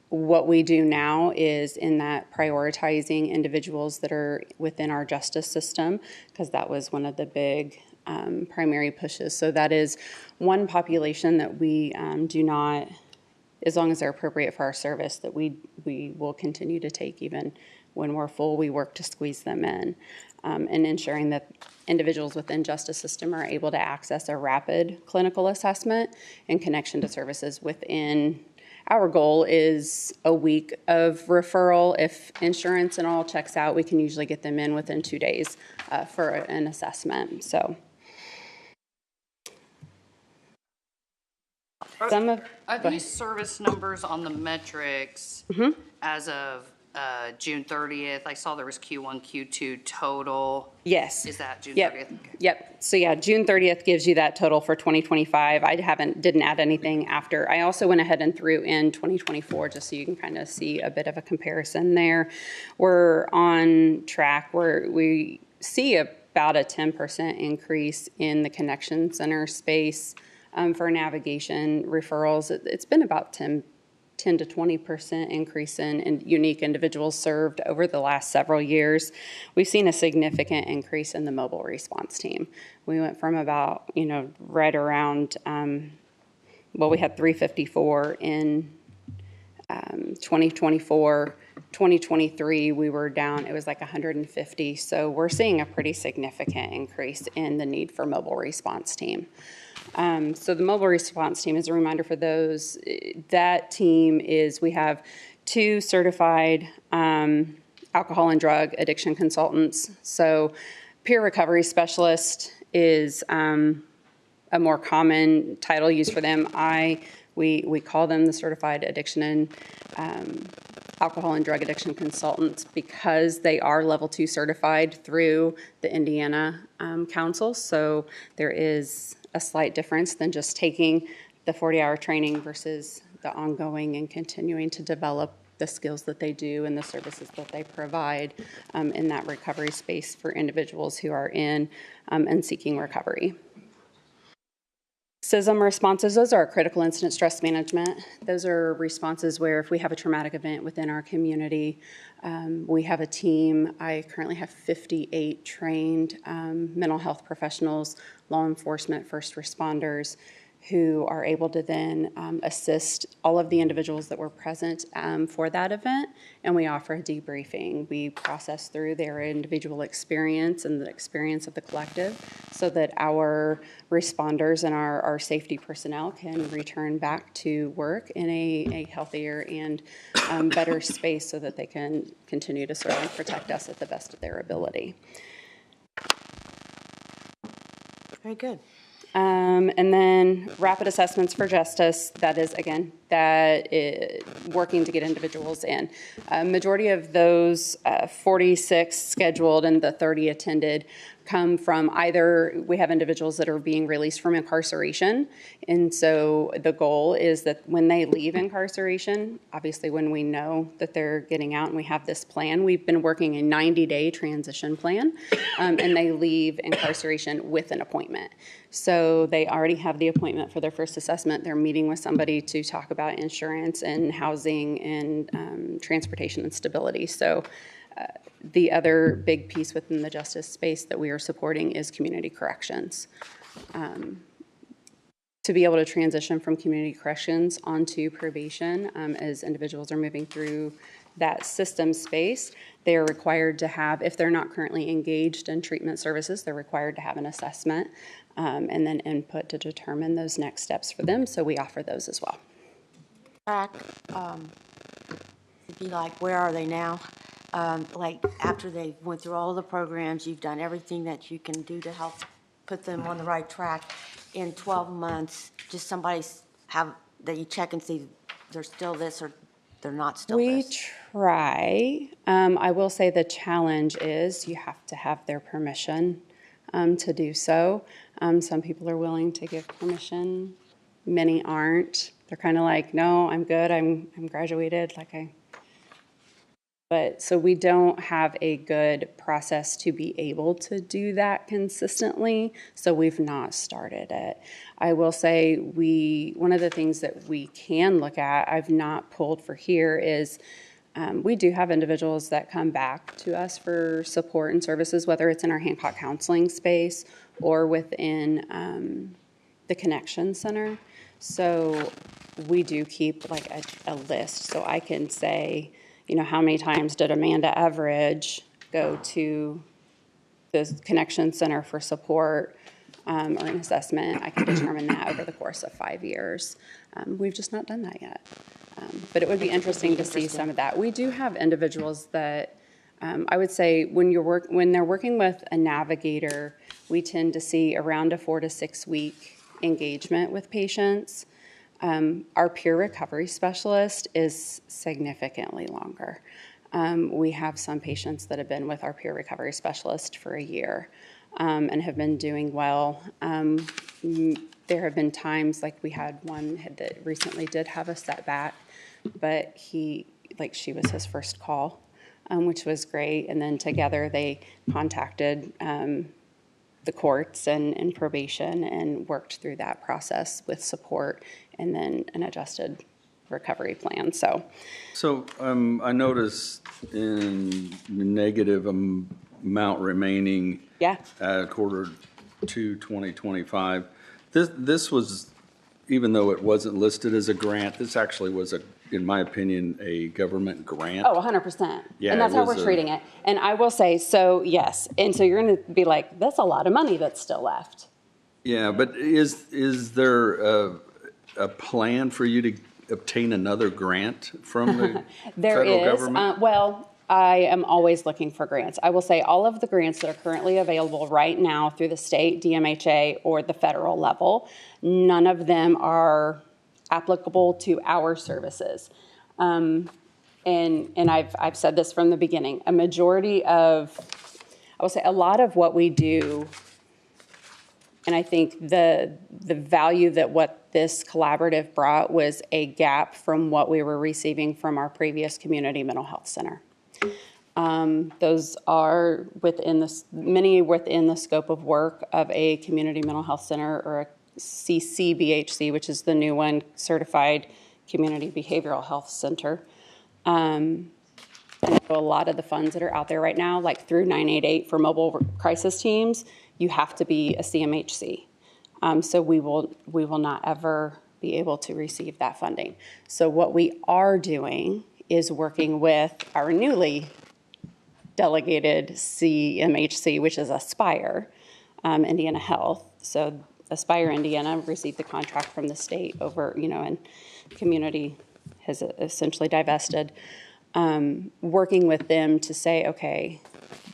what we do now is in that prioritizing individuals that are within our justice system, because that was one of the big primary pushes. So that is one population that we do not, as long as they're appropriate for our service, that we will continue to take even when we're full. We work to squeeze them in, and ensuring that individuals within justice system are able to access a rapid clinical assessment and connection to services within. Our goal is a week of referral. If insurance and all checks out, we can usually get them in within 2 days for an assessment. So, Are these service numbers on the metrics as of June 30th? I saw there was Q1, Q2 total. Yes. Is that June 30th? Yep. Okay. Yep. So yeah, June 30th gives you that total for 2025. I didn't add anything after. I also went ahead and threw in 2024 just so you can kind of see a bit of a comparison there. We're on track where we see about a 10% increase in the connection center space for navigation referrals. It's been about 10 to 20% increase in unique individuals served over the last several years. We've seen a significant increase in the mobile response team. We went from about, right around, we had 354 in 2024. 2023, we were down, it was like 150. So we're seeing a pretty significant increase in the need for mobile response team. So the mobile response team, as a reminder for those, that team we have 2 certified alcohol and drug addiction consultants. So peer recovery specialist is a more common title used for them. We call them the certified addiction and alcohol and drug addiction consultants because they are level 2 certified through the Indiana Council. So there is a slight difference than just taking the 40-hour training versus the ongoing and continuing to develop the skills that they do and the services that they provide in that recovery space for individuals who are in and seeking recovery. CISM responses, those are critical incident stress management. Those are responses where if we have a traumatic event within our community, we have a team. I currently have 58 trained mental health professionals, law enforcement, first responders, who are able to then assist all of the individuals that were present for that event, and we offer a debriefing. We process through their individual experience and the experience of the collective so that our responders and our safety personnel can return back to work in a healthier and better space so that they can continue to serve and protect us at the best of their ability. Very good. And then rapid assessments for justice, that is, again, working to get individuals in. Majority of those 46 scheduled and the 30 attended come from either we have individuals that are being released from incarceration. And so the goal is that when they leave incarceration, obviously when we know that they're getting out and we have this plan, we've been working a 90-day transition plan, and they leave incarceration with an appointment. So they already have the appointment for their first assessment. They're meeting with somebody to talk about insurance and housing and transportation and stability. So the other big piece within the justice space that we are supporting is community corrections. To be able to transition from community corrections onto probation as individuals are moving through that system space, they are required to have, if they're not currently engaged in treatment services, they're required to have an assessment and then input to determine those next steps for them. So we offer those as well. Track, it'd be like, where are they now? Like after they went through all the programs, you've done everything that you can do to help put them on the right track. In 12 months, just somebody's that you check and see they're still this or they're not still We this. try. I will say the challenge is you have to have their permission to do so. Some people are willing to give permission. Many aren't. They're kind of like, no, I'm good. I'm graduated. But so we don't have a good process to be able to do that consistently. So we've not started it. I will say one of the things that we can look at, I've not pulled for here, is we do have individuals that come back to us for support and services, whether it's in our Hancock counseling space or within the Connection Center. So we do keep like a list. So I can say, how many times did Amanda Everidge go to the Connection Center for support or an assessment? I can determine that over the course of 5 years. We've just not done that yet. But it would be interesting to see some of that. We do have individuals that I would say when they're working with a navigator, we tend to see around a 4 to 6 week engagement with patients. Our peer recovery specialist is significantly longer. We have some patients that have been with our peer recovery specialist for a year and have been doing well. There have been times, like we had one that recently did have a setback, but she was his first call, which was great. And then together they contacted the courts and probation and worked through that process with support and then an adjusted recovery plan. So I noticed in negative amount remaining at quarter 2, 2025. This was, even though it wasn't listed as a grant, this actually was in my opinion, a government grant. Oh, 100%. Yeah, and that's how we're treating it. And I will say, so yes. And so you're going to be like, that's a lot of money that's still left. Yeah, but is there a plan for you to obtain another grant from the federal government? Well, I am always looking for grants. I will say all of the grants that are currently available right now through the state, DMHA, or the federal level, none of them are applicable to our services. And I've said this from the beginning. A majority of, I will say a lot of what we do, and I think the value that what this collaborative brought was a gap from what we were receiving from our previous community mental health center. Those are many within the scope of work of a community mental health center or a CCBHC, which is the new one, Certified Community Behavioral Health Center. And so a lot of the funds that are out there right now, like through 988 for mobile crisis teams, you have to be a CMHC. So we will not ever be able to receive that funding. So what we are doing is working with our newly delegated CMHC, which is Aspire, Indiana Health. So Aspire Indiana received the contract from the state over, and community has essentially divested. Working with them to say, okay,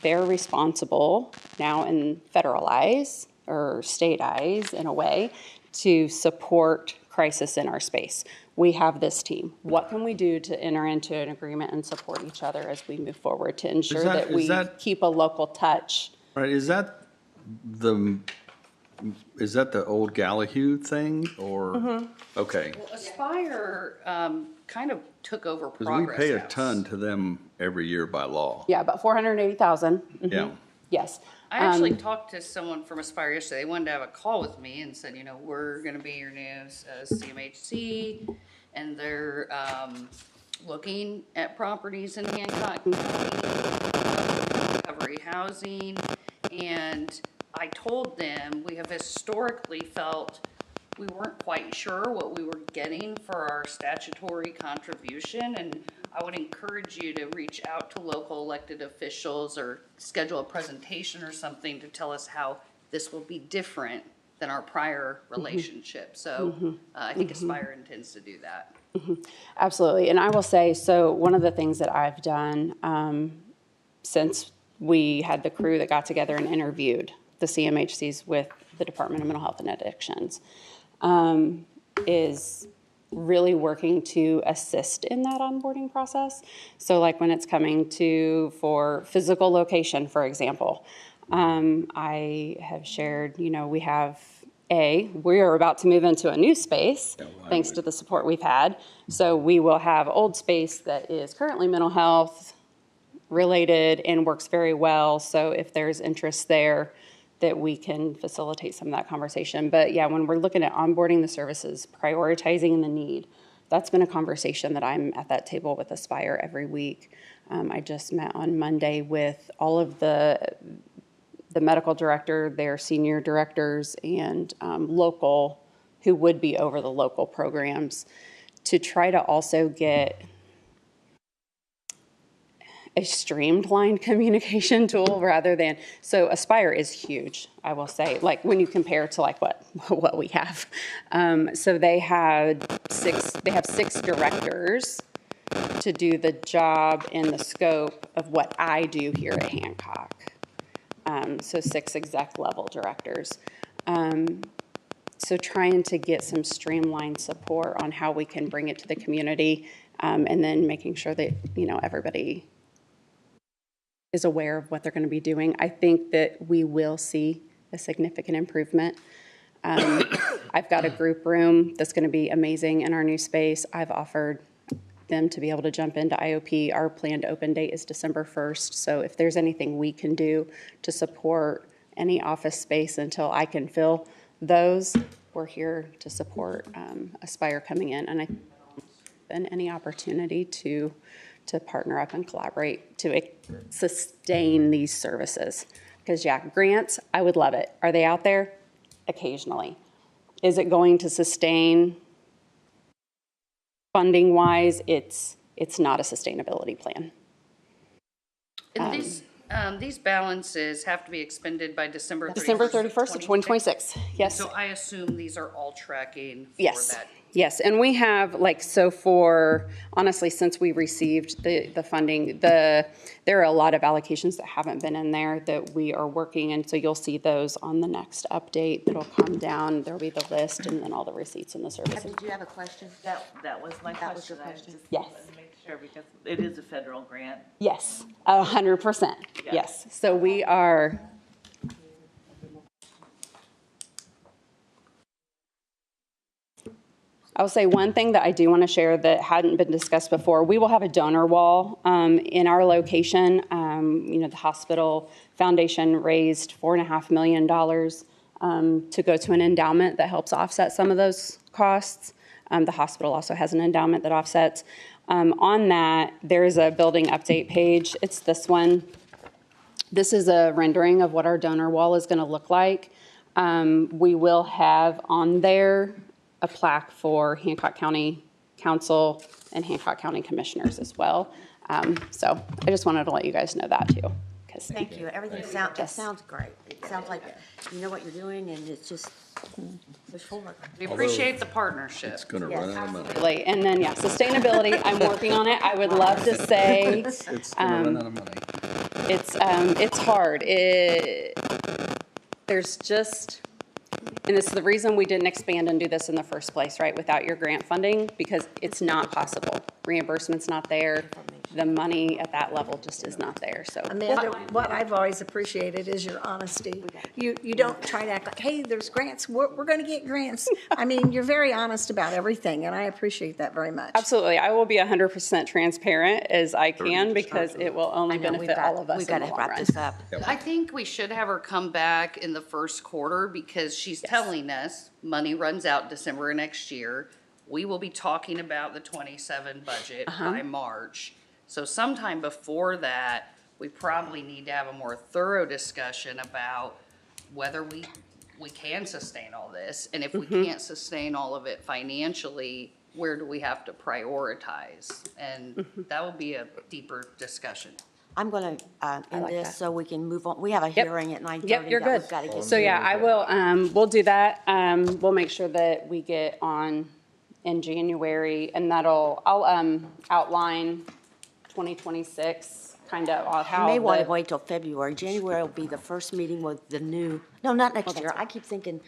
they're responsible now in federal eyes or state eyes in a way to support crisis in our space. We have this team. What can we do to enter into an agreement and support each other as we move forward to ensure that we keep a local touch? Right, is that the old Gallahue thing or? Mm-hmm. Okay. Well, Aspire kind of took over Because Progress we pay a House. ton to them every year by law. Yeah, about $480,000. Mm-hmm. Yeah. Yes. I actually talked to someone from Aspire yesterday. They wanted to have a call with me and said, we're going to be your new CMHC, and they're looking at properties in Hancock, recovery housing, and I told them we have historically felt we weren't quite sure what we were getting for our statutory contribution. And I would encourage you to reach out to local elected officials or schedule a presentation or something to tell us how this will be different than our prior relationship. So I think Aspire intends to do that. Absolutely. And I will say, so one of the things that I've done since we had the crew that got together and interviewed the CMHCs with the Department of Mental Health and Addictions is really working to assist in that onboarding process. So like when it's coming to for physical location, for example, I have shared, we are about to move into a new space, thanks to the support we've had. So we will have old space that is currently mental health related and works very well. So if there's interest there, that we can facilitate some of that conversation. But yeah, when we're looking at onboarding the services, prioritizing the need, that's been a conversation that I'm at that table with Aspire every week. I just met on Monday with all of the medical director, their senior directors, and local, who would be over the local programs, to try to also get a streamlined communication tool rather than, so Aspire is huge, I will say, like when you compare to like what we have. So they have six directors to do the job and the scope of what I do here at Hancock. So 6 exec level directors. So trying to get some streamlined support on how we can bring it to the community, and then making sure that, everybody is aware of what they're going to be doing. I think that we will see a significant improvement. I've got a group room that's going to be amazing in our new space. I've offered them to be able to jump into IOP. Our planned open date is December 1st. So if there's anything we can do to support any office space until I can fill those, we're here to support Aspire coming in. And any opportunity to partner up and collaborate to sustain these services. Because grants, I would love it. Are they out there? Occasionally. Is it going to sustain funding wise? It's not a sustainability plan. And these balances have to be expended by December 31st. December 31st of 2026. Yes. So I assume these are all tracking for yes. that. Yes, and we have honestly, since we received the funding, there are a lot of allocations that haven't been in there that we are working, and so you'll see those on the next update. It'll come down, there'll be the list, and then all the receipts and the services. Did you have a question? That was my question. That was your question? Yes. To make sure, because it is a federal grant. Yes, 100%. Yes, so we are. I will say one thing that I do want to share that hadn't been discussed before. We will have a donor wall in our location. The hospital foundation raised $4.5 million to go to an endowment that helps offset some of those costs. The hospital also has an endowment that offsets. On that, there is a building update page. It's this one. This is a rendering of what our donor wall is going to look like. We will have on there a plaque for Hancock County Council and Hancock County Commissioners as well. So I just wanted to let you guys know that too. Thank you. Everything sounds great. It sounds like you know what you're doing, and it's just push forward. We appreciate the partnership. It's going to run out of money. Absolutely. And then, sustainability, I'm working on it. I would love to say. It's going to run out of money. It's hard. There's just, and it's the reason we didn't expand and do this in the first place, right, without your grant funding, because it's not possible. Reimbursement's not there. The money at that level just is not there, so. Amanda, what I've always appreciated is your honesty. You don't try to act like, hey, there's grants, we're going to get grants. I mean, you're very honest about everything, and I appreciate that very much. Absolutely. I will be 100% transparent as I can, because it will only benefit all of us in the long run. We've got to wrap this up. I think we should have her come back in the first quarter, because she's telling us money runs out December of next year. We will be talking about the 27 budget by March. So sometime before that, we probably need to have a more thorough discussion about whether we we can sustain all this, and if we can't sustain all of it financially, where do we have to prioritize? And that will be a deeper discussion. I'm going to end like this that. so we can move on. We have a hearing at 9:30. Yep, you're that good. we've gotta get So to. yeah, I will, we'll do that. We'll make sure that we get on in January, and I'll outline 2026, kind of You how may want to the, wait till February. January will be the first meeting with the new, no, not next year. I keep thinking,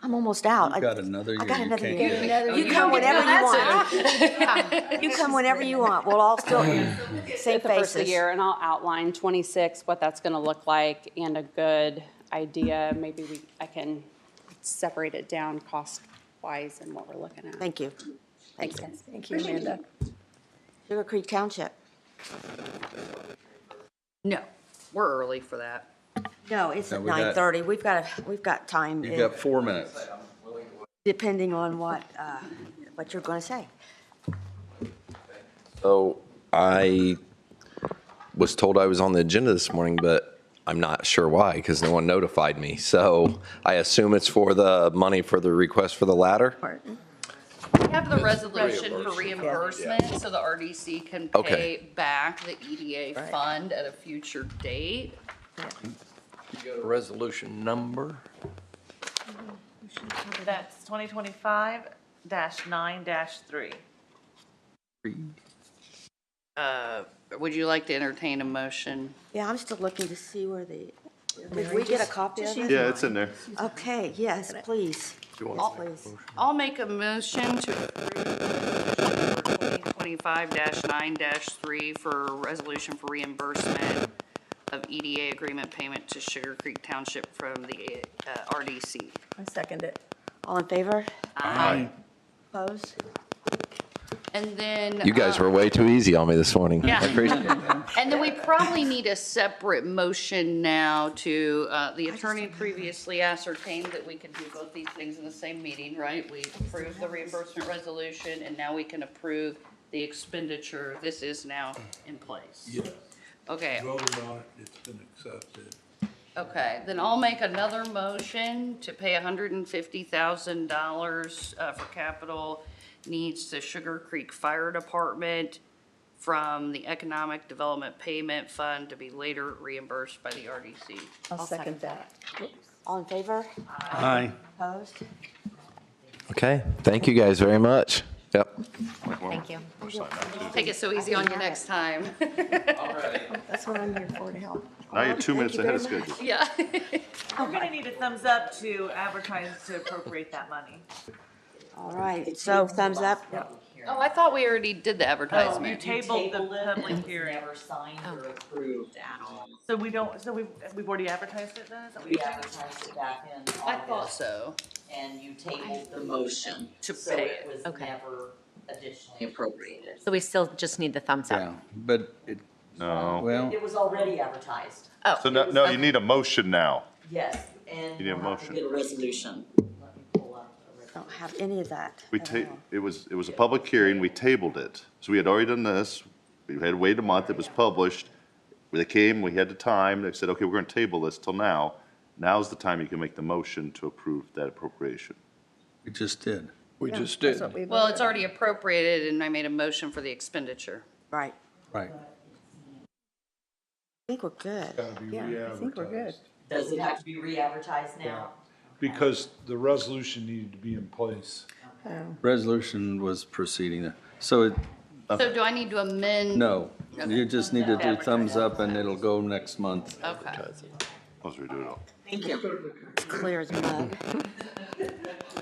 I'm almost out. You've got another I year. got You another can't year. get it. You come whenever you want. You come whenever you want. We'll all still same at the first of the faces. year, and I'll outline 26, what that's gonna look like, and a good idea. Maybe I can separate it down cost-wise and what we're looking at. Thank you. Thanks, guys. Thank you, Amanda. Sugar Creek Township. No, we're early for that. No, it's No, at we got- 9:30. We've got time. You got 4 minutes. Depending on what you're going to say. So I was told I was on the agenda this morning, but I'm not sure why because no one notified me. So I assume it's for the money for the request for the ladder. We have the resolution for reimbursement, so the RDC can pay Okay. back the EDA fund at a future date. You got a resolution number? That's 2025-9-3. Would you like to entertain a motion? Yeah, I'm still looking to see where did we get a copy of it? Yeah, it's in there. Okay, yes, please. Please. I'll make a motion to approve 2025-9-3 for resolution for reimbursement of EDA agreement payment to Sugar Creek Township from the RDC. I second it. All in favor? Aye. Opposed? And then. You guys were way too easy on me this morning. Yeah. I appreciate it. And then we probably need a separate motion now to, the attorney previously ascertained that we could do both these things in the same meeting, right? We approved the reimbursement resolution, and now we can approve the expenditure. This is now in place. Yes. Okay, Voted on it, it's been accepted. okay, then I'll make another motion to pay $150,000 for capital needs to Sugar Creek Fire Department from the Economic Development Payment Fund to be later reimbursed by the RDC. I'll second that. All in favor? Aye. Opposed? Okay. Thank you guys very much. Yep. Thank you. Take it so easy on you next time. That's what I'm here for, to help. Now you're 2 minutes ahead of schedule. Yeah. We're gonna need a thumbs up to advertise to appropriate that money. All right, so thumbs up? Oh, I thought we already did the You advertisement. tabled the public hearing. Never signed or approved at all. So we've already advertised it then? Is that what We you're saying? advertised it back in I thought August, so. and you tabled the motion. To So pay it it. was Okay. never additionally appropriated. So we still just need the thumbs up. Yeah, but it, No. well, It was already advertised. Oh, So no, you need a motion now. Yes, and You need a we'll have to motion. get a resolution. Let me pull up the Don't have any of that. We at all. it was a public hearing, we tabled it. So we had already done this, we had to wait a month, it was published. They came, we had the time, they said, okay, we're gonna table this till now. Now's the time you can make the motion to approve that appropriation. we just did. We just That's did. what we Well, voted it's already appropriated, and I made a motion for the expenditure. Right. Right. I think we're good. Gotta be on. Yeah, I think we're good. re-advertised. Does it have to be re-advertised now? Because the resolution needed to be in place. Resolution was proceeding. So it, So do I need to amend? no, you just need to do thumbs up and it'll go next month. Okay. Let's redo it all. Thank you. It's clear as mud.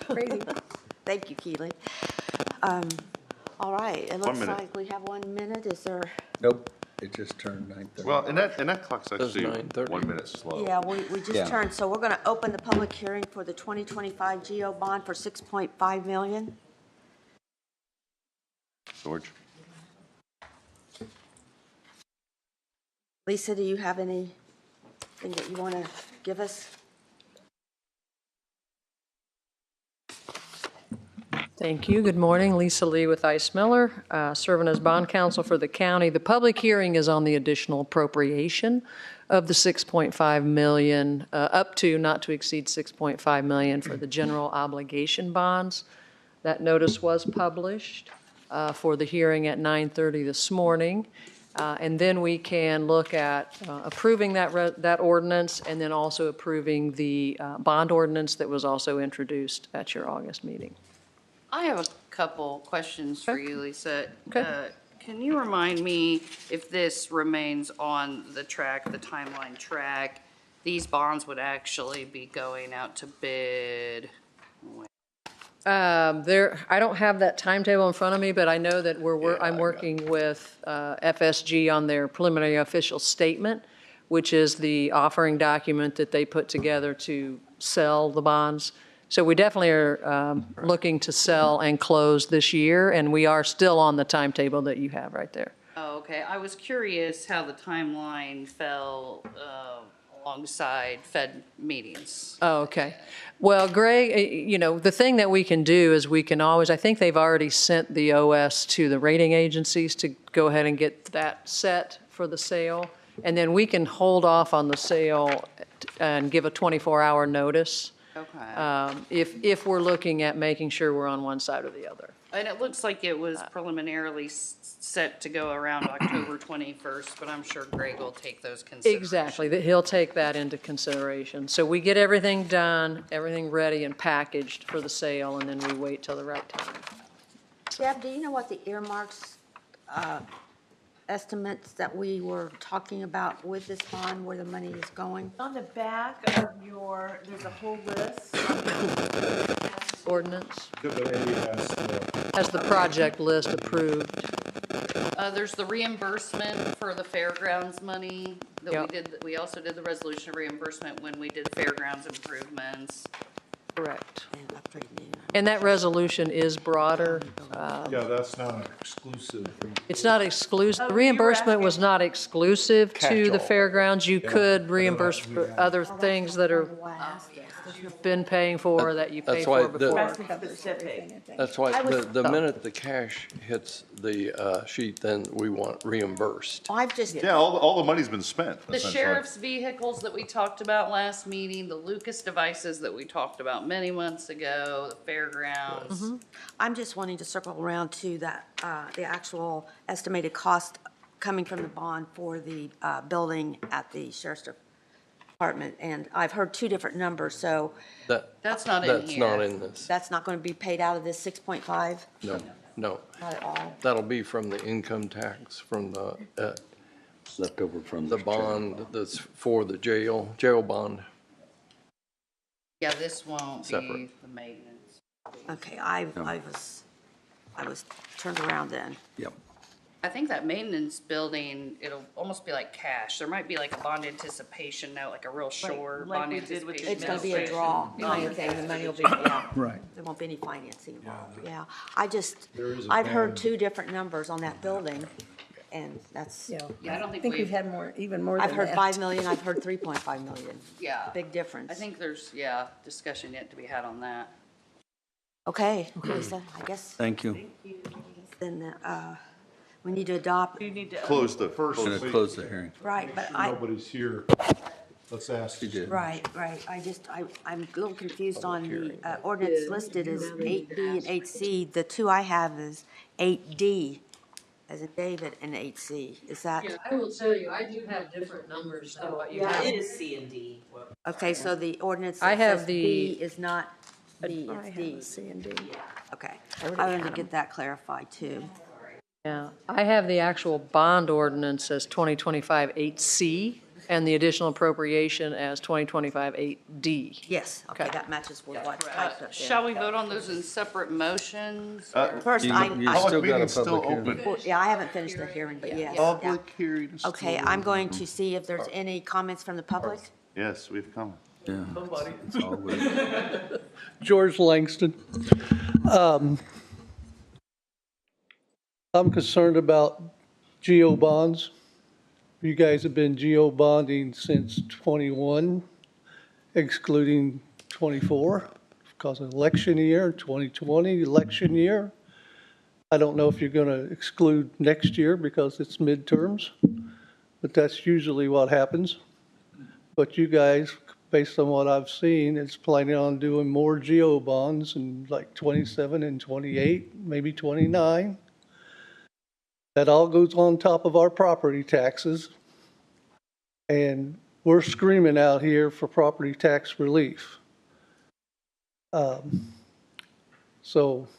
Crazy. Thank you, Keely. All right, it looks minute. like we have 1 minute. Is there, Nope, it just turned 9:30. Well, and that clock's Says actually 9:30. 1 minute slow. yeah, we Yeah. just turned, so we're going to open the public hearing for the 2025 GO bond for $6.5 million. George? Lisa, do you have anything that you want to give us? Thank you. Good morning. Lisa Lee with Ice Miller, serving as bond counsel for the county. The public hearing is on the additional appropriation of the 6.5 million, up to not to exceed 6.5 million for the general obligation bonds. That notice was published for the hearing at 9:30 this morning. And then we can look at approving that ordinance and then also approving the bond ordinance that was also introduced at your August meeting. I have a couple questions for you, Lisa. Okay. Can you remind me if this remains on the track, the timeline track, these bonds would actually be going out to bid? I don't have that timetable in front of me, but I know that I'm working with FSG on their preliminary official statement, which is the offering document that they put together to sell the bonds. So we definitely are looking to sell and close this year, and we are still on the timetable that you have right there. Oh, okay. I was curious how the timeline fell alongside Fed meetings. Oh, okay. Well, Greg, the thing that we can do is we can always, I think they've already sent the OS to the rating agencies to go ahead and get that set for the sale. And then we can hold off on the sale and give a 24-hour notice. Okay. If we're looking at making sure we're on one side or the other. And it looks like it was preliminarily set to go around October 21st, but I'm sure Greg will take those considerations. Exactly, he'll take that into consideration. So we get everything done, everything ready and packaged for the sale, and then we wait till the right time. Deb, do you know what the earmarks estimates that we were talking about with this bond, where the money is going? On the back of there's a whole list. Ordinance has the project list approved. There's the reimbursement for the fairgrounds money that Yep. we did. We also did the resolution of reimbursement when we did fairgrounds improvements. Correct. And that resolution is broader. Yeah, that's not an exclusive. It's not exclusive. The reimbursement was not exclusive to the fairgrounds. You could reimburse for other things that you've been paying for, that you paid for before. That's why the minute the cash hits the sheet, then we want reimbursed. Yeah, all the money's been spent. The essentially. sheriff's vehicles that we talked about last meeting, the Lucas devices that we talked about many months ago, the fairgrounds. I'm just wanting to circle around to that, the actual estimated cost coming from the bond for the building at the sheriff's department. And I've heard two different numbers, so That's not in That's here. not in this. that's not going to be paid out of this 6.5? No. Not at all? That'll be from the income tax, from the Leftover from the bond that's for the jail bond. Yeah, this won't be Separate. the maintenance. Okay, I was turned around then. Yep. I think that maintenance building, it'll almost be like cash. There might be like a bond anticipation note, like a real short like bond we did with the anticipation. It's going to be a draw kind of thing, the money will be, Right. there won't be any financing involved, yeah. I've heard bond. two different numbers on that building, and that's, Yeah, I don't I think think we've, we've had even more than I've heard that. 5 million, I've heard 3.5 million. yeah. Big difference. I think there's, discussion yet to be had on that. Okay, Lisa, I guess Thank you. then, we need to adopt, You need to. Close the first. Going to close the hearing. right, but I, Nobody's here. Let's ask. You did. right, I'm a little confused on the ordinance listed as 8B and 8C. The two I have is 8D, as in David, and 8C. Is that, I will tell you, I do have different numbers than what you have. It is C and D. okay, so the ordinance I that have says the- B is not B, I it's have a D. C and D. Okay, already I wanted to had 'em. get that clarified too. Yeah, I have the actual bond ordinance as 2025 8C and the additional appropriation as 2025 8D. Yes, okay, Okay. that matches with what's typed up there. Shall we vote on those in separate motions? First, You I, still Public got a meeting's still public hearing. open. well, yeah, I haven't finished the hearing, but yes. yeah. Public hearing is Okay, still I'm going open. to see if there's any comments from the public. Yes, we've come. Yeah. It's all good. George Langston. I'm concerned about geo bonds. You guys have been geo bonding since 21, excluding 24, because of election year, 2020 election year. I don't know if you're going to exclude next year because it's midterms, but that's usually what happens. But you guys, based on what I've seen, is planning on doing more GO bonds in like 27 and 28, maybe 29. That all goes on top of our property taxes. And we're screaming out here for property tax relief. So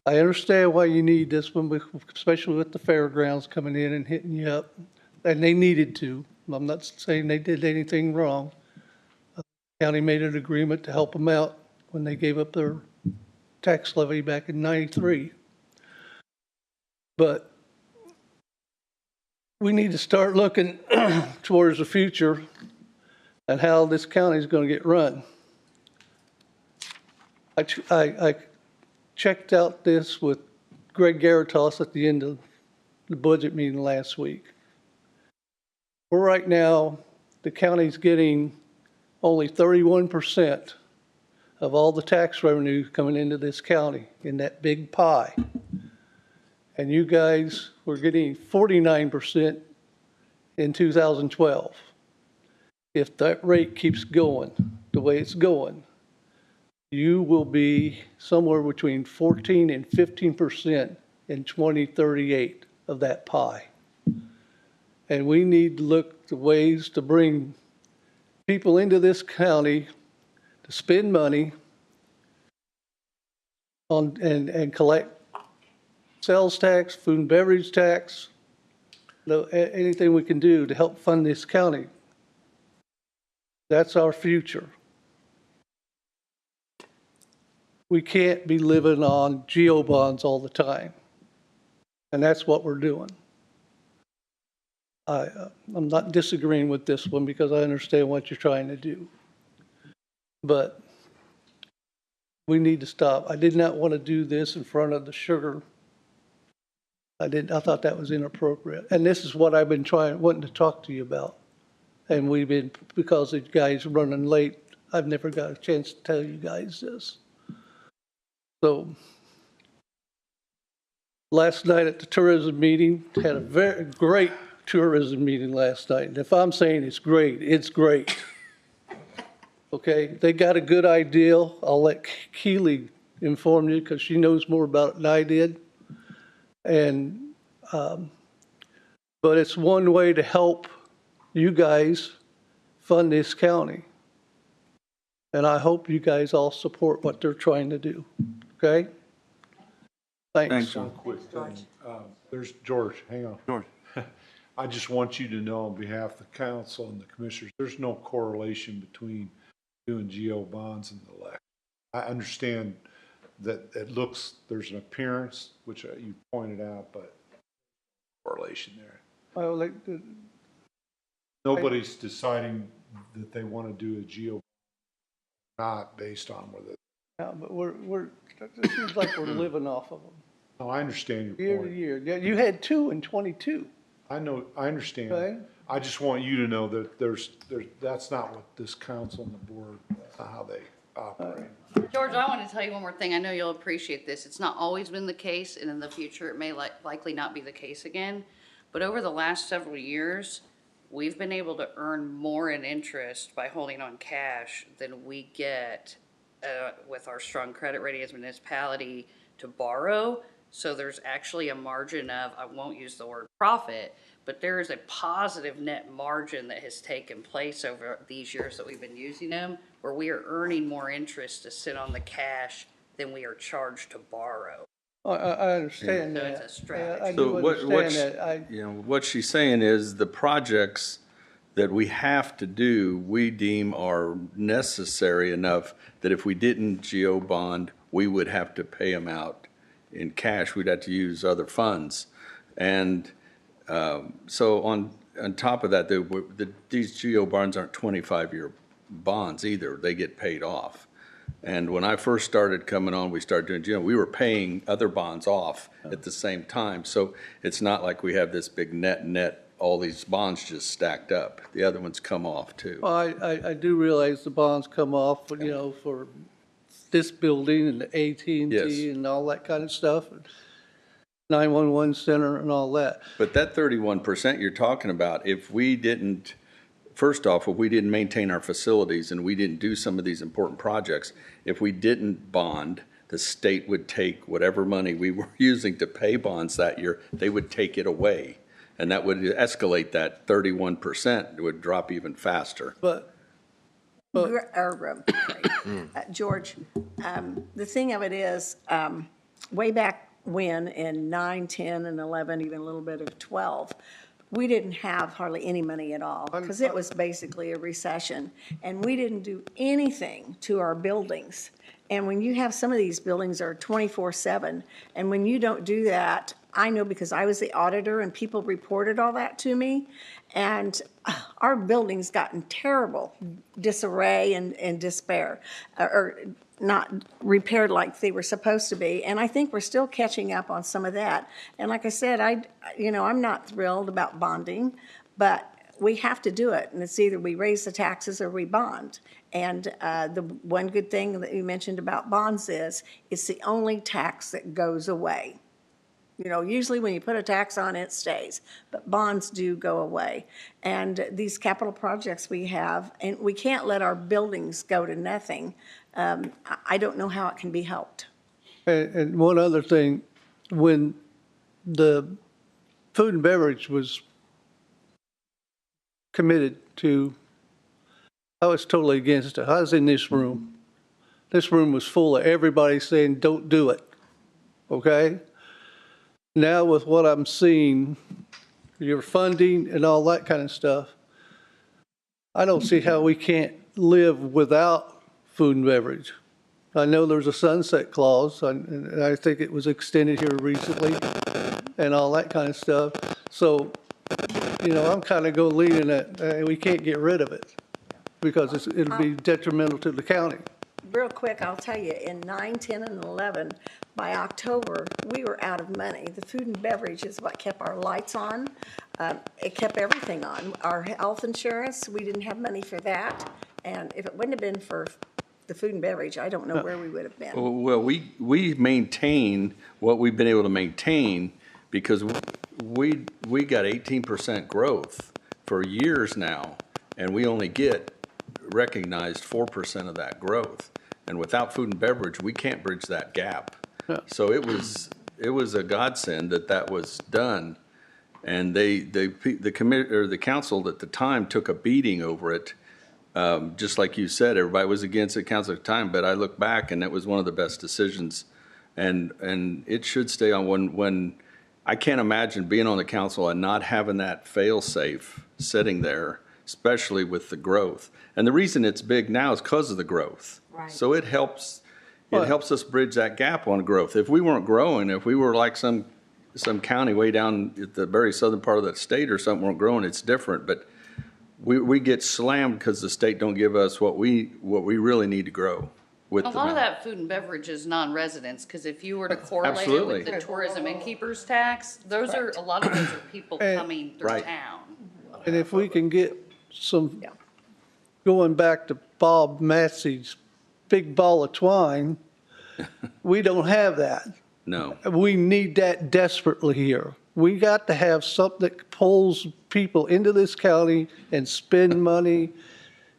I understand why you need this one, especially with the fairgrounds coming in and hitting you up. And they needed to. I'm not saying they did anything wrong. The county made an agreement to help them out when they gave up their tax levy back in '93. But we need to start looking towards the future and how this county is going to get run. I checked out this with Greg Garatos at the end of the budget meeting last week. We're right now, the county's getting only 31% of all the tax revenue coming into this county in that big pie. And you guys were getting 49% in 2012. If that rate keeps going the way it's going, you will be somewhere between 14 and 15% in 2038 of that pie. And we need to look to ways to bring people into this county to spend money on and collect sales tax, food and beverage tax, anything we can do to help fund this county. That's our future. We can't be living on GO bonds all the time. And that's what we're doing. I'm not disagreeing with this one because I understand what you're trying to do. But we need to stop. I did not want to do this in front of the sugar. I thought that was inappropriate. And this is what I've been wanting to talk to you about. And we've been, because the guy's running late, I've never got a chance to tell you guys this. So last night at the tourism meeting, had a very great tourism meeting last night. And if I'm saying it's great, it's great. Okay, they got a good idea. I'll let Keely inform you because she knows more about it than I did. And, but it's one way to help you guys fund this county. And I hope you guys all support what they're trying to do. Okay? Thanks. One quick thing. There's George, hang on. George. I just want you to know on behalf of the council and the commissioners, there's no correlation between doing GO bonds and the election. I understand that it looks, there's an appearance, which you pointed out, but correlation there. Well, nobody's deciding that they want to do a GO not based on whether. Yeah, but it seems like we're living off of them. No, I understand your Year point. to year. Yeah, you had 2 in 22. I know, I understand. Okay. I just want you to know that that's not what this council and the board, that's not how they operate. George, I want to tell you one more thing. I know you'll appreciate this. It's not always been the case, and in the future, it may likely not be the case again. But over the last several years, we've been able to earn more in interest by holding on cash than we get with our strong credit rating as a municipality to borrow. So there's actually a margin of, I won't use the word profit, but there is a positive net margin that has taken place over these years that we've been using them, where we are earning more interest to sit on the cash than we are charged to borrow. I understand that. So it's a strategy. I do understand that. What she's saying is the projects that we have to do, we deem are necessary enough that if we didn't GO bond, we would have to pay them out in cash. We'd have to use other funds. And so on top of that, these GO bonds aren't 25-year bonds either. They get paid off. And when I first started coming on, we started doing GO, we were paying other bonds off at the same time. So it's not like we have this big net, all these bonds just stacked up. The other ones come off too. Well, I do realize the bonds come off, you know, for this building and the AT&T Yes. and all that kind of stuff, 911 center and all that. But that 31% you're talking about, if we didn't first off, if we didn't maintain our facilities and we didn't do some of these important projects, if we didn't bond, the state would take whatever money we were using to pay bonds that year, they would take it away. And that would escalate that 31%, it would drop even faster. George, the thing of it is, way back when in 9, 10, and 11, even a little bit of 12, we didn't have hardly any money at all because it was basically a recession. And we didn't do anything to our buildings. And when you have some of these buildings are 24/7, and when you don't do that, I know because I was the auditor and people reported all that to me, and our buildings got in terrible disarray and despair, or not repaired like they were supposed to be. And I think we're still catching up on some of that. And like I said, I'm not thrilled about bonding, but we have to do it. And it's either we raise the taxes or we bond. And the one good thing that you mentioned about bonds is it's the only tax that goes away. You know, usually when you put a tax on, it stays, but bonds do go away. And these capital projects we have, and we can't let our buildings go to nothing. I don't know how it can be helped. And one other thing, when the food and beverage was committed to, I was totally against it. I was in this room. This room was full of everybody saying, don't do it, okay? Now with what I'm seeing, your funding and all that kind of stuff, I don't see how we can't live without food and beverage. I know there's a sunset clause, and I think it was extended here recently, and all that kind of stuff. So, you know, I'm kind of going leaning that we can't get rid of it because it'll be detrimental to the county. Real quick, I'll tell you, in 9, 10, and 11, by October, we were out of money. The food and beverage is what kept our lights on. It kept everything on. Our health insurance, we didn't have money for that. And if it wouldn't have been for the food and beverage, I don't know where we would have been. Well, we maintain what we've been able to maintain because we got 18% growth for years now, and we only get recognized 4% of that growth. And without food and beverage, we can't bridge that gap. Yeah. So it was a godsend that was done, and the committee or the council at the time took a beating over it. Just like you said, everybody was against it, council at the time, but I look back and that was one of the best decisions, and it should stay on. When I can't imagine being on the council and not having that fail-safe sitting there, especially with the growth. And the reason it's big now is because of the growth. Right. So it helps us bridge that gap on growth. If we weren't growing, if we were like some county way down at the very southern part of the state or something weren't growing, it's different. But we get slammed because the state don't give us what we really need to grow. A lot of that food and beverage is non-residents, because if you were to correlate it with the tourism and keepers tax, a lot of those are people coming through town. And if we can get going back to Bob Massey's big ball of twine, we don't have that. No. We need that desperately here. We got to have something that pulls people into this county and spend money.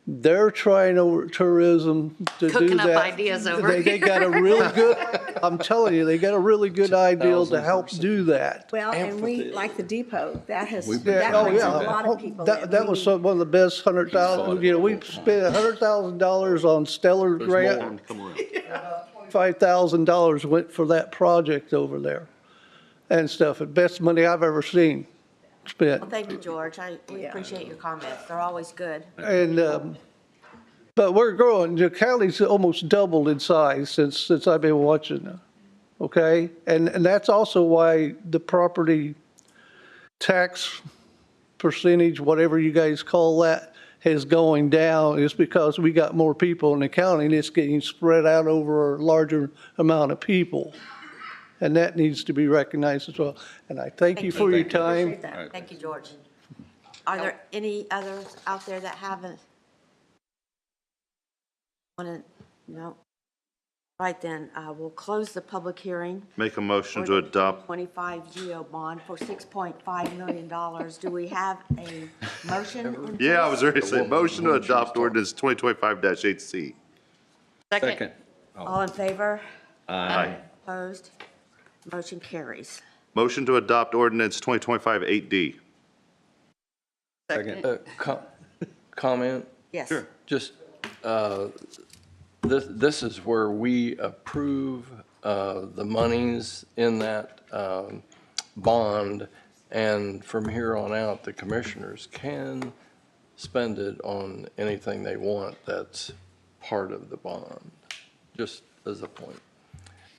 They're trying over tourism to Cooking do that. up ideas over They here. got a really good, I'm telling you, they got a really good idea to help do that. Well, and we, like the depot, that brings a lot of people in. That was one of the best 100,000, you know, we spent $100,000 on Stellar grant. $5,000 went for that project over there and stuff. The best money I've ever seen spent. Well, thank you, George. We appreciate your comments. They're always good. And, but we're growing. The county's almost doubled in size since I've been watching, okay? And that's also why the property tax percentage, whatever you guys call that, is going down, is because we got more people in the county and it's getting spread out over a larger amount of people. And that needs to be recognized as well. And I thank you for your time. Thank you, George. Are there any others out there that haven't? No? Right then, we'll close the public hearing. Make a motion for to the adopt. 25 GEO bond for $6.5 million. Do we have a motion? in Yeah, I place? was ready to say, motion to adopt ordinance 2025-8C. Second. All in favor? Aye. Opposed? Motion carries. Motion to adopt ordinance 2025-8D. Second. Comment? Yes. Sure. Just, this is where we approve the monies in that bond, and from here on out, the commissioners can spend it on anything they want that's part of the bond, just as a point.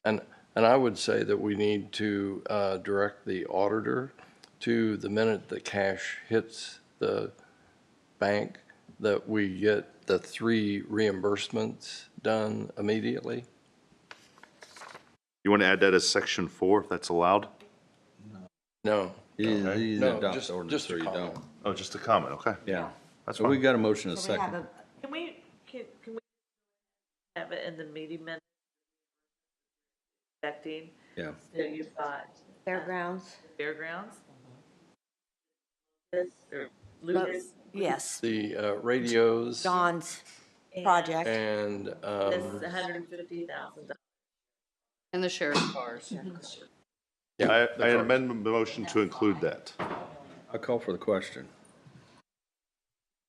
And I would say that we need to direct the auditor to, the minute the cash hits the bank, that we get the 3 reimbursements done immediately. You want to add that as section 4, if that's allowed? No. You No, adopt just- the ordinance just a or you comment. don't. Oh, just a comment, okay. Yeah. That's So we fine. got a motion and a So we have second. Can we have it in the meeting minutes? Expecting, Yeah. so you've got Fairgrounds? fairgrounds? Or Lucas? Yes. The radios John's project. and, This $150,000. And the sheriff's cars. I amend the motion to include that. I'll call for the question.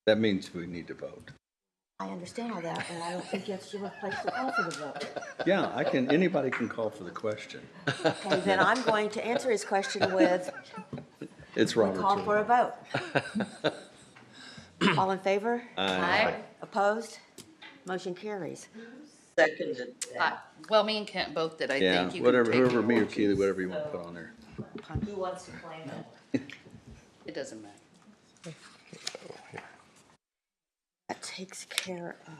That means we need to vote. I understand all that, but I don't think that's your place to call for the vote. Yeah, anybody can call for the question. Okay, then I'm going to answer his question with, It's we Robert's call rule. for a vote. All in favor? Aye. Opposed? Motion carries. Seconded. Well, me and Kent both did. I Yeah, think you whatever, can take whoever, me or it. Keely, whatever you want to put on there. Who wants to claim it? It doesn't matter. That takes care of.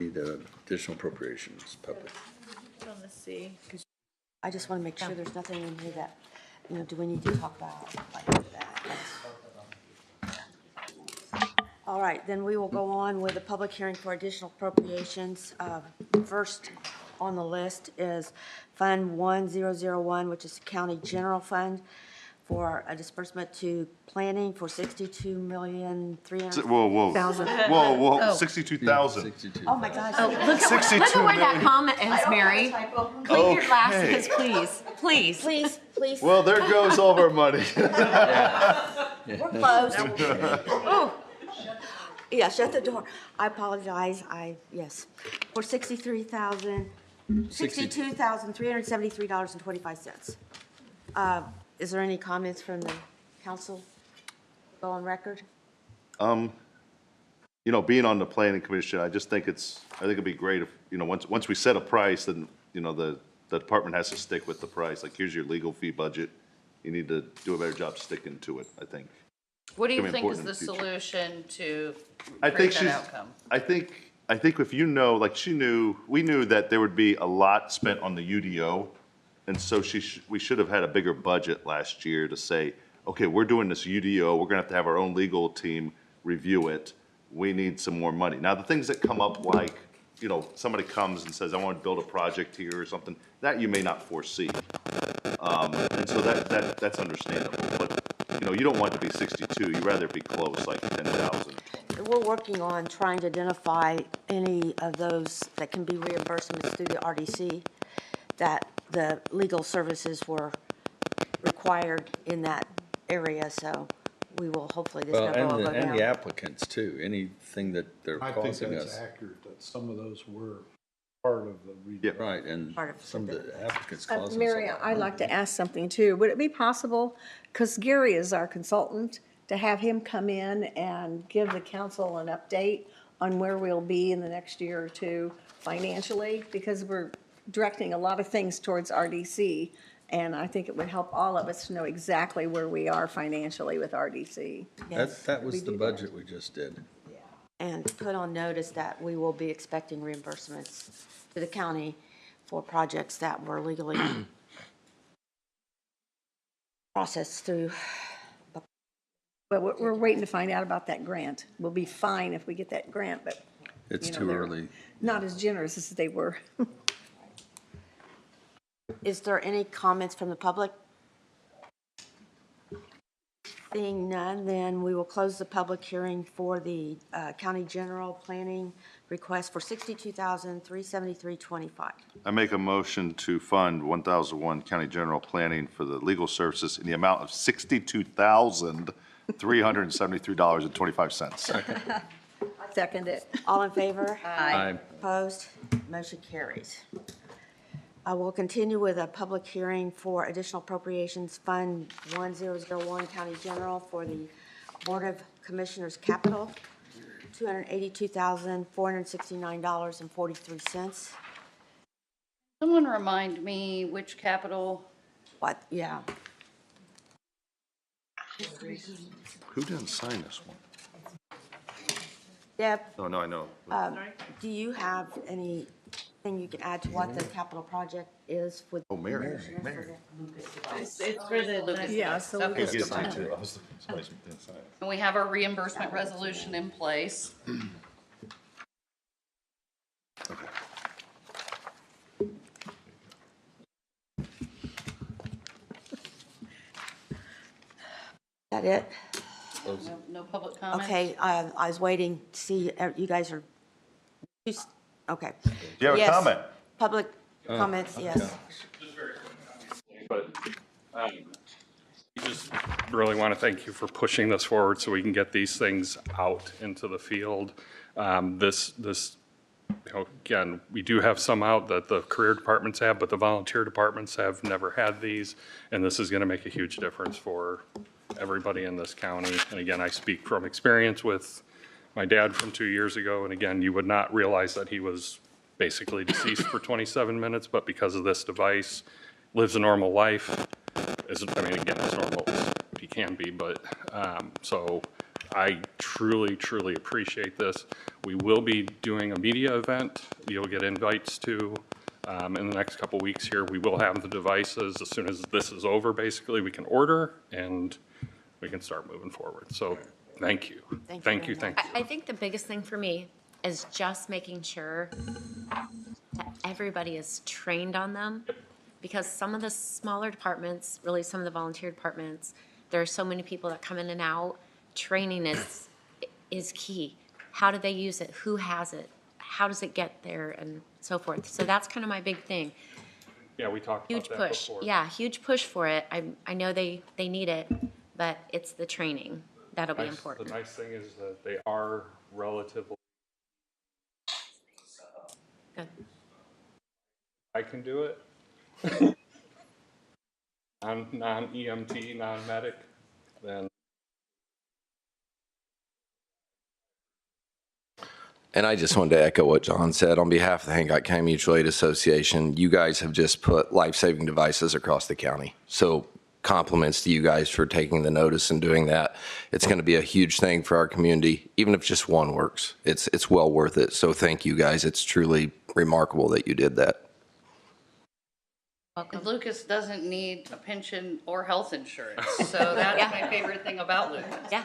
Need additional appropriations, public. On the C. I just want to make sure there's nothing in here that, do we need to talk about like that? All right, then we will go on with a public hearing for additional appropriations. First on the list is Fund 1001, which is County General Fund, for a disbursement to planning for $62,300,000. Whoa, Oh. 62,000. Oh, my gosh. Oh, look at where that comment is, Mary. Clean your glasses, please, please. Please, please. Well, there goes all of our money. We're closed. Oh. Yeah, shut the door. I apologize. Yes. For $62,373.25. Is there any comments from the council? Go on record? Being on the planning commission, I just think it'd be great if, once we set a price, then, the department has to stick with the price. Like, here's your legal fee budget. You need to do a better job sticking to it, I think. What do you It's gonna be think is important the in the future. solution to I think create that she's, outcome? I think if we knew that there would be a lot spent on the UDO. And so we should have had a bigger budget last year to say, okay, we're doing this UDO, we're gonna have to have our own legal team review it. We need some more money. Now, the things that come up like, somebody comes and says, I want to build a project here or something, that you may not foresee. And so that's understandable, but, you don't want it to be 62, you'd rather it be close, like 10,000. We're working on trying to identify any of those that can be reimbursements through the RDC, that the legal services were required in that area, so we will, hopefully this Well, number will go down. and the applicants too, anything that they're I think causing that's us. accurate, that some of those were part of the redevelopment. Right, and Part of some of the applicants causing us. Mary, I'd like to ask something too. Would it be possible, because Gary is our consultant, to have him come in and give the council an update on where we'll be in the next year or two financially? Because we're directing a lot of things towards RDC, and I think it would help all of us to know exactly where we are financially with RDC. That was the budget we just did. And put on notice that we will be expecting reimbursements to the county for projects that were legally processed through. But we're waiting to find out about that grant. We'll be fine if we get that grant, but It's you know, too they're early. not as generous as they were. Is there any comments from the public? Seeing none, then we will close the public hearing for the county general planning request for $62,373.25. I make a motion to fund 1001 County General Planning for the legal services in the amount of $62,373.25. Second it. All in favor? Aye. Opposed? Motion carries. I will continue with a public hearing for additional appropriations, Fund 1001 County General for the Board of Commissioners Capital, $282,469.43. Someone remind me which capital? What, yeah. Who didn't sign this one? Deb, Oh, no, I know. do you have anything you can add to what the capital project is with? Oh, Mary. It's for the. Yeah, so Okay. we just And we have our reimbursement resolution in place. That it? No public comment? Okay, I was waiting to see, you guys are, okay. Do you have a Yes. comment? Public comments, yes. But we just really want to thank you for pushing this forward so we can get these things out into the field. Again, we do have some out that the career departments have, but the volunteer departments have never had these, and this is going to make a huge difference for everybody in this county. And again, I speak from experience with my dad from 2 years ago, and again, you would not realize that he was basically deceased for 27 minutes, but because of this device, lives a normal life. Again, as normal as he can be, but, so I truly, truly appreciate this. We will be doing a media event you'll get invites to in the next couple weeks here. We will have the devices. As soon as this is over, basically, we can order and we can start moving forward. So thank you. Thank you. I think the biggest thing for me is just making sure that everybody is trained on them. Because some of the smaller departments, really some of the volunteer departments, there are so many people that come in and out. Training is key. How do they use it? Who has it? How does it get there? And so forth. So that's kind of my big thing. Yeah, we talked Huge about that push. before. Yeah, huge push for it. I know they need it, but it's the training that'll be important. The nice thing is that they are relatively. Good. I can do it. I'm non-EMT, non-medic, then. And I just wanted to echo what John said. On behalf of the Hancock County Mutual Aid Association, you guys have just put life-saving devices across the county. So compliments to you guys for taking the notice and doing that. It's going to be a huge thing for our community, even if just one works. It's well worth it. So thank you guys. It's truly remarkable that you did that. And Lucas doesn't need a pension or health insurance, so that's my favorite thing about Lucas. Yeah,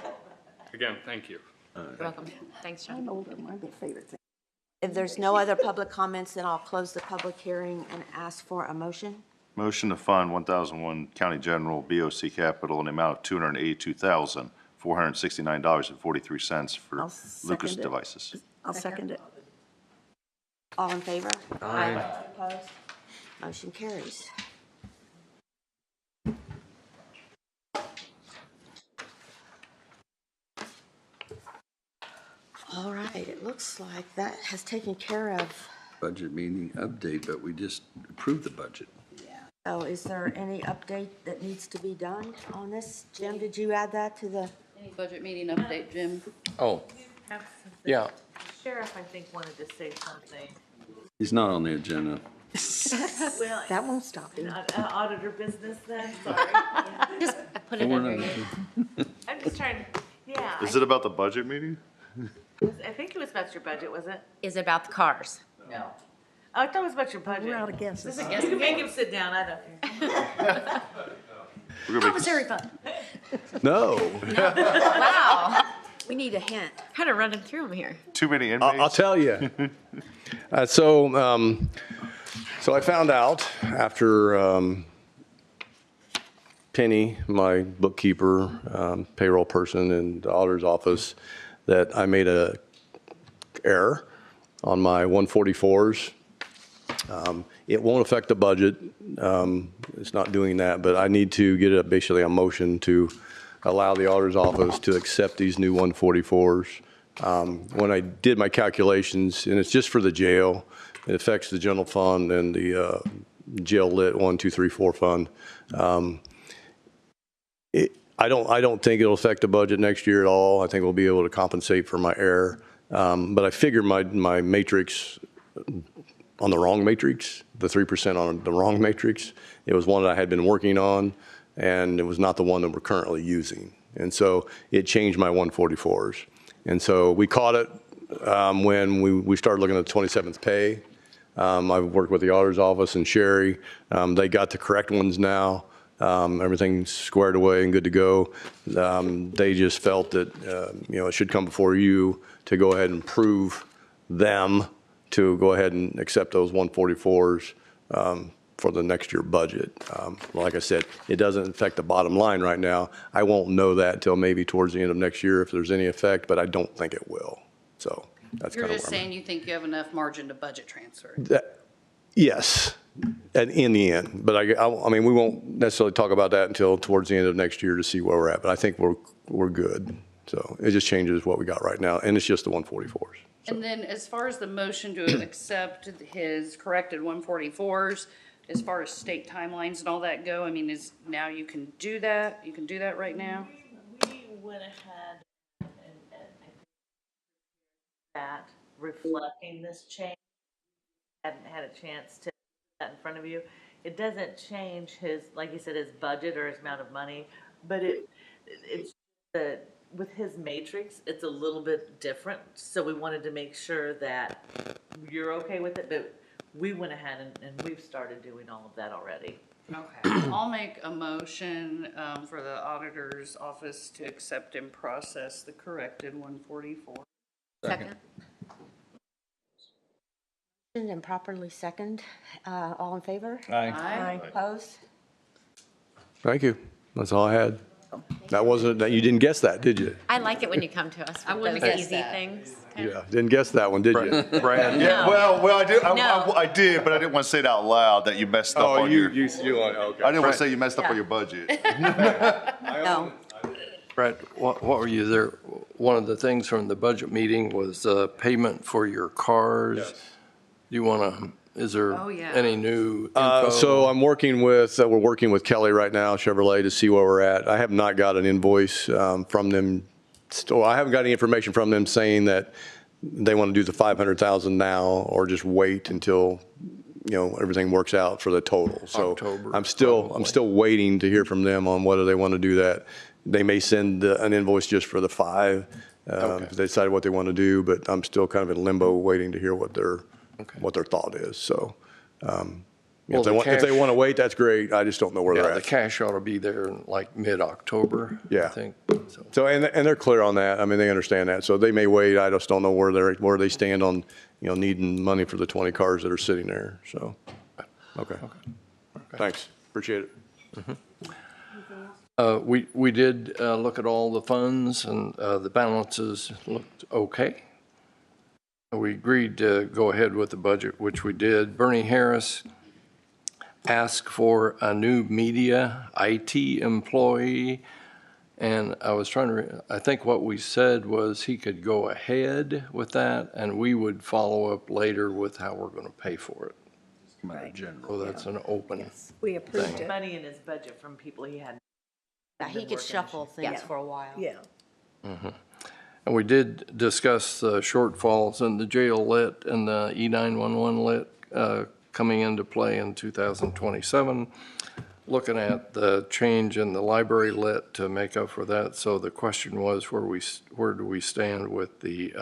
Again, thank you. you're welcome. Thanks, John. I'm older, my favorite thing. If there's no other public comments, then I'll close the public hearing and ask for a motion. Motion to fund 1001 County General BOC Capital in the amount of $282,469.43 for I'll Lucas second it. devices. I'll second it. All in favor? Aye. Opposed? Motion carries. All right, it looks like that has taken care of. Budget meeting update, but we just approved the budget. So is there any update that needs to be done on this? Jim, did you add that to the? Any budget meeting update, Jim? Oh, yeah. Sheriff, I think, wanted to say something. He's not on the agenda. Well, That won't stop him. auditor business then, sorry. Just put it We're under not- you. I'm just trying, yeah. Is it about the budget meeting? I think it was about your budget, was it? Is it about the cars? No. Oh, I thought it was about your budget. We're out of guesses. You can make him sit down, I don't care. That was very fun. No. Wow, We need a hint. kind of running through them here. Too many inmates? I'll tell you. So So I found out after Penny, my bookkeeper, payroll person in the auditor's office, that I made a error on my 144s. It won't affect the budget. It's not doing that, but I need to get basically a motion to allow the auditor's office to accept these new 144s. When I did my calculations, and it's just for the jail, it affects the general fund and the jail lit 1, 2, 3, 4 fund. I don't think it'll affect the budget next year at all. I think we'll be able to compensate for my error. But I figured my matrix on the wrong matrix, the 3% on the wrong matrix. It was one that I had been working on, and it was not the one that we're currently using. And so it changed my 144s. And so we caught it when we started looking at the 27th pay. I've worked with the auditor's office and Sherry. They got the correct ones now. Everything's squared away and good to go. They just felt that it should come before you to go ahead and prove them to go ahead and accept those 144s for the next year budget. Like I said, it doesn't affect the bottom line right now. I won't know that until maybe towards the end of next year if there's any effect, but I don't think it will. So that's You're kind of just saying you think you have enough margin to budget transfer. yes, in the end. But I mean, we won't necessarily talk about that until towards the end of next year to see where we're at. But I think we're good. So it just changes what we got right now, and it's just the 144s. So. And then as far as the motion to accept his corrected 144s, as far as state timelines and all that go, I mean, is now you can do that? You can do that right now? We went ahead and that reflecting this change. Hadn't had a chance to put that in front of you. It doesn't change his, like you said, his budget or his amount of money, but it's with his matrix, it's a little bit different. So we wanted to make sure that you're okay with it, but we went ahead and we've started doing all of that already. Okay, I'll make a motion for the auditor's office to accept and process the corrected 144. Second. And properly second. All in favor? Aye. Opposed? Thank you. That's all I had. That wasn't, you didn't guess that, did you? I like it when you come to us I with wouldn't those guess easy that. things. Yeah, didn't guess that one, did you? Brad, yeah, No. well, I did, No. I did, but I didn't want to say it out loud that you messed up on your. okay. I didn't want to say you messed up on your budget. No. Brett, what were you there? One of the things from the budget meeting was payment for your cars. Yes. Do you want to, is there Oh, yeah. any new info? So we're working with Kelly right now, Chevrolet, to see where we're at. I have not got an invoice from them. I haven't got any information from them saying that they want to do the 500,000 now or just wait until, everything works out for the total. So October, I'm still waiting to hear from them on whether they want to do that. They may send an invoice just for the 5 if they decide what they want to do, but I'm still kind of in limbo waiting to hear what their thought is. So Well, if they want to wait, that's great. I just don't know where Yeah, they're the at. cash ought to be there in like mid-October, I Yeah. think. So and they're clear on that. I mean, they understand that. So they may wait. I just don't know where they stand on needing money for the 20 cars that are sitting there. So okay. Thanks. Appreciate it. We did look at all the funds, and the balances looked okay. We agreed to go ahead with the budget, which we did. Bernie Harris asked for a new media IT employee, and I think what we said was he could go ahead with that, and we would follow up later with how we're going to pay for it. Right. So that's an open Yes, we approved thing. it. Money in his budget from people he had. Yeah, he could shuffle things Yeah. for a while. Yeah. And we did discuss the shortfalls in the jail lit and the E911 lit coming into play in 2027, looking at the change in the library lit to make up for that. So the question was, where do we stand with the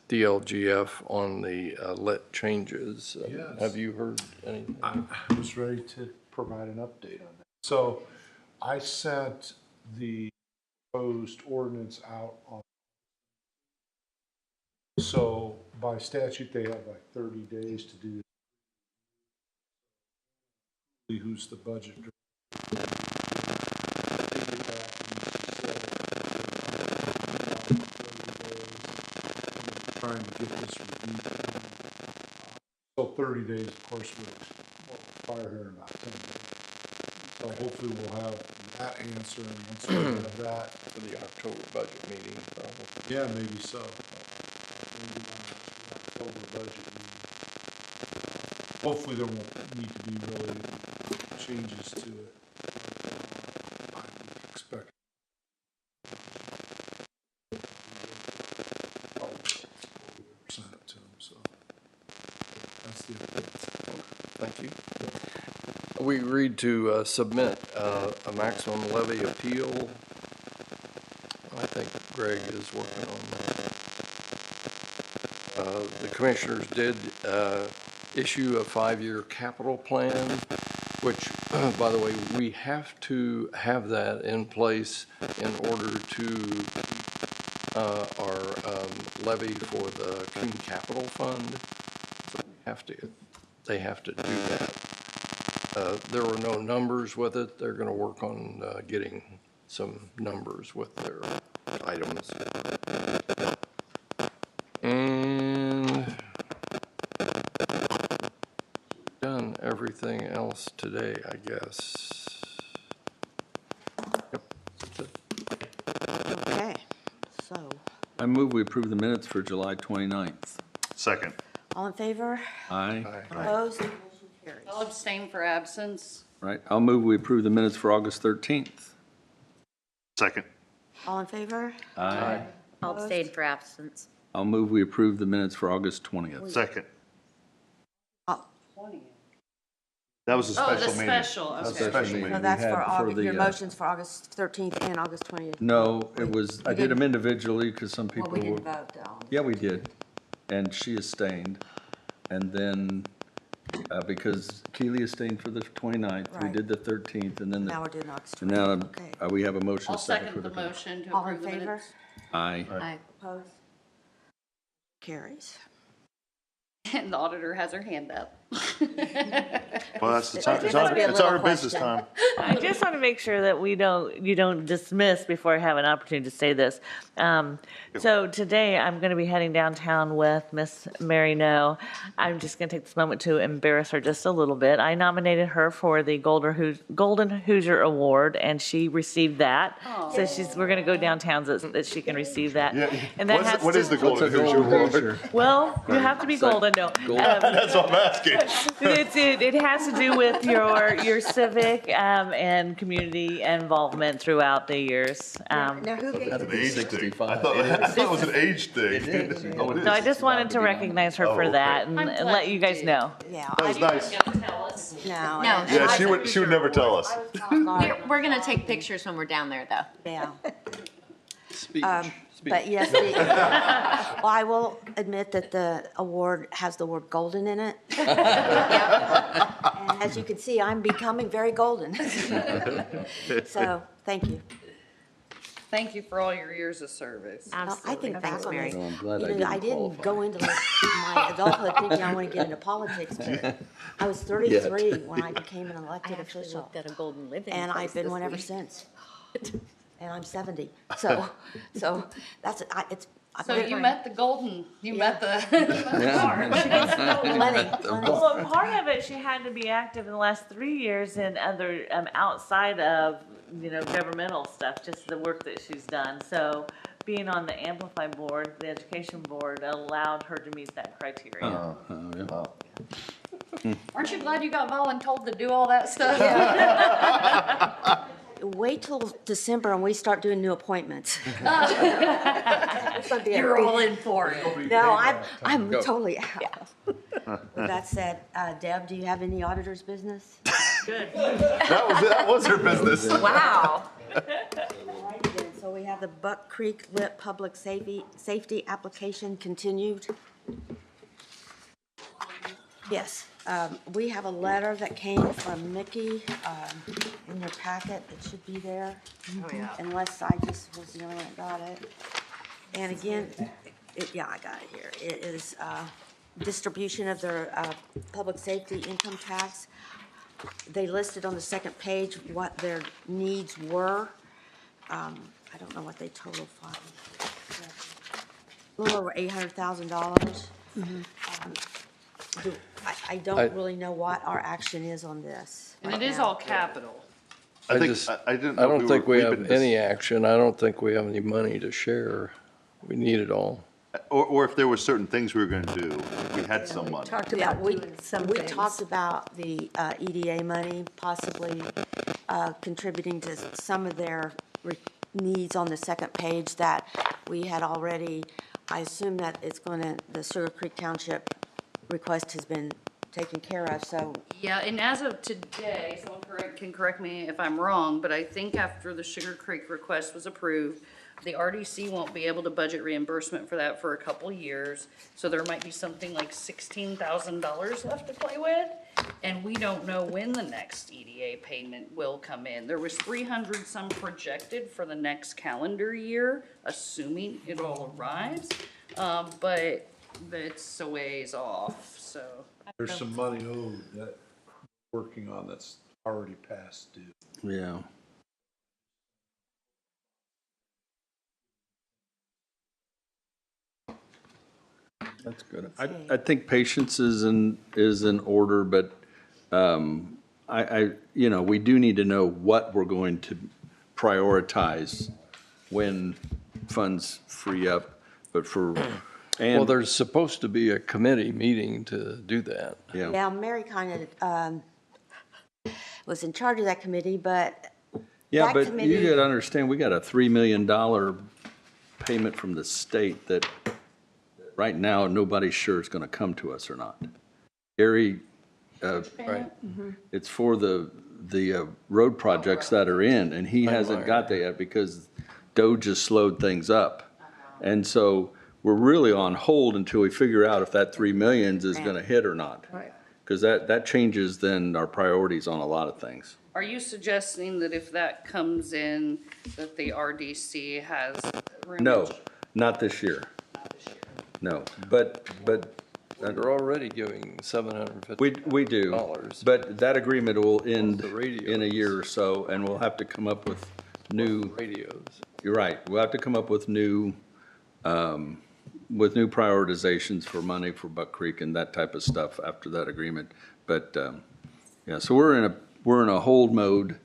DLGF on the lit changes? Yes. Have you heard anything? I was ready to provide an update on that. So I sent the proposed ordinance out on. So by statute, they have like 30 days to do. who's the budget director. Trying to get this reviewed. So 30 days, of course, we'll fire here in about 10 days. So hopefully we'll have that answer, and once we have that. For the October budget meeting, probably. Yeah, maybe so. Maybe the October budget meeting. Hopefully there won't need to be really changes to it. I would expect. Send it to them, so that's the update. Thank you. We agreed to submit a maximum levy appeal. I think Greg is working on that. The commissioners did issue a 5-year capital plan, which, by the way, we have to have that in place in order to our levy for the Community Capital Fund. So they have to do that. There were no numbers with it. They're going to work on getting some numbers with their items. And done everything else today, I guess. Yep, that's it. Okay, so, I move we approve the minutes for July 29th. Second. all in favor? Aye. Opposed? Motion carries. I'll abstain for absence. Right. I'll move we approve the minutes for August 13th. Second. All in favor? Aye. I'll abstain for absence. I'll move we approve the minutes for August 20th. Second. Oh, That was a Oh, special the meeting. special, That was a okay. special So meeting. no, that's had for for August, the, your motions for August 13th and August 20th. No, it was, I did them individually because some Well, people we were. didn't vote though. Yeah, we did. And she abstained. And then, because Keely abstained for the 29th, we Right. did the 13th, and then Now we're doing August and 20th. now Okay. we have a motion I'll second second for the the. motion to All in approve the favor? minutes. Aye. Aye. Opposed? Carries. And the auditor has her hand up. Well, that's the time. It must be a It's our little business question. time. I just want to make sure that you don't dismiss before I have an opportunity to say this. So today I'm going to be heading downtown with Miss Mary No. I'm just going to take this moment to embarrass her just a little bit. I nominated her for the Golden Hoosier Award, and she received that. So we're going to go downtown so that she can receive that. And that has What is the Golden Hoosier Award? Well, you have to be golden. No, That's what I'm asking. it has to do with your civic and community involvement throughout the years. Now, who gave An age thing. I thought it was an age thing. Oh, it So I is. just wanted to recognize her for okay. that and let you guys know. Yeah. That was nice. No. No. Yeah, she would never tell us. We're going to take pictures when we're down there, though. Yeah. Speech. But yes, well, I will admit that the award has the word golden in it. And as you can see, I'm becoming very golden. So, thank you. Thank you for all your years of service. I think Thanks, back on Mary. this, I'm glad I you know, I didn't didn't go into my adulthood thinking I want to get into politics, but I was 33 when I became an I elected actually official. looked at a golden living And place I've been this one ever week. since. And I'm 70, so that's, it's. So you met the golden, met the. Lenny. Well, part of it, she had to be active in the last 3 years in other outside of governmental stuff, just the work that she's done. So being on the Amplify board, the education board, allowed her to meet that criteria. Aren't you glad you got voluntold to do all that stuff? Wait till December and we start doing new appointments. You're all in for it. No, I'm totally out. With that said, Deb, do you have any auditor's business? That was her business. Wow. Alrighty then, so we have the Buck Creek Lit Public Safety application continued. Yes, we have a letter that came from Mickey in your packet. It should be there. Oh, yeah. Unless I just was the only one that got it. And again, yeah, I got it here. It is distribution of their public safety income tax. they listed on the second page what their needs were. I don't know what they total fund. A little over $800,000. I don't really know what our action is on this. And right it is now. all capital. I think- just, I didn't I know if don't we think were- we we've have been any action. I don't think we have any money to share. We need it all. Or if there were certain things we were gonna do, if we had some We money. talked Yeah, about doing some we things. talked about the EDA money possibly contributing to some of their needs on the second page that we had already. I assume that it's going to, the Sugar Creek Township request has been taken care of, so Yeah, and as of today, someone can correct me if I'm wrong, but I think after the Sugar Creek request was approved, the RDC won't be able to budget reimbursement for that for a couple years. So there might be something like $16,000 left to play with. And we don't know when the next EDA payment will come in. There was 300 some projected for the next calendar year, assuming it all arrives. But it's a ways off, so. There's some money owed that we're working on that's already past due. Yeah. That's good. I think patience is in order, but, we do need to know what we're going to prioritize when funds free up, but Well, there's supposed to be a committee meeting to do that. Yeah. now Mary kind of was in charge of that committee, but Yeah, that but committee- you gotta understand, we got a $3 million payment from the state that right now, nobody's sure it's gonna come to us or not. Gary, Right. it's for the road projects that are in, and he hasn't got that yet because DOGE just slowed things up. And so we're really on hold until we figure out if that 3 million is gonna hit or not. Right. Because that changes then our priorities on a lot of things. Are you suggesting that if that comes in, that the RDC has room? No, not this year. No, but We're already giving $750. we do. But that agreement will end The radios. in a year or so, and we'll have to come up with new, Radios. you're right, we'll have to come up with new prioritizations for money for Buck Creek and that type of stuff after that agreement. But, yeah, so we're in a hold mode,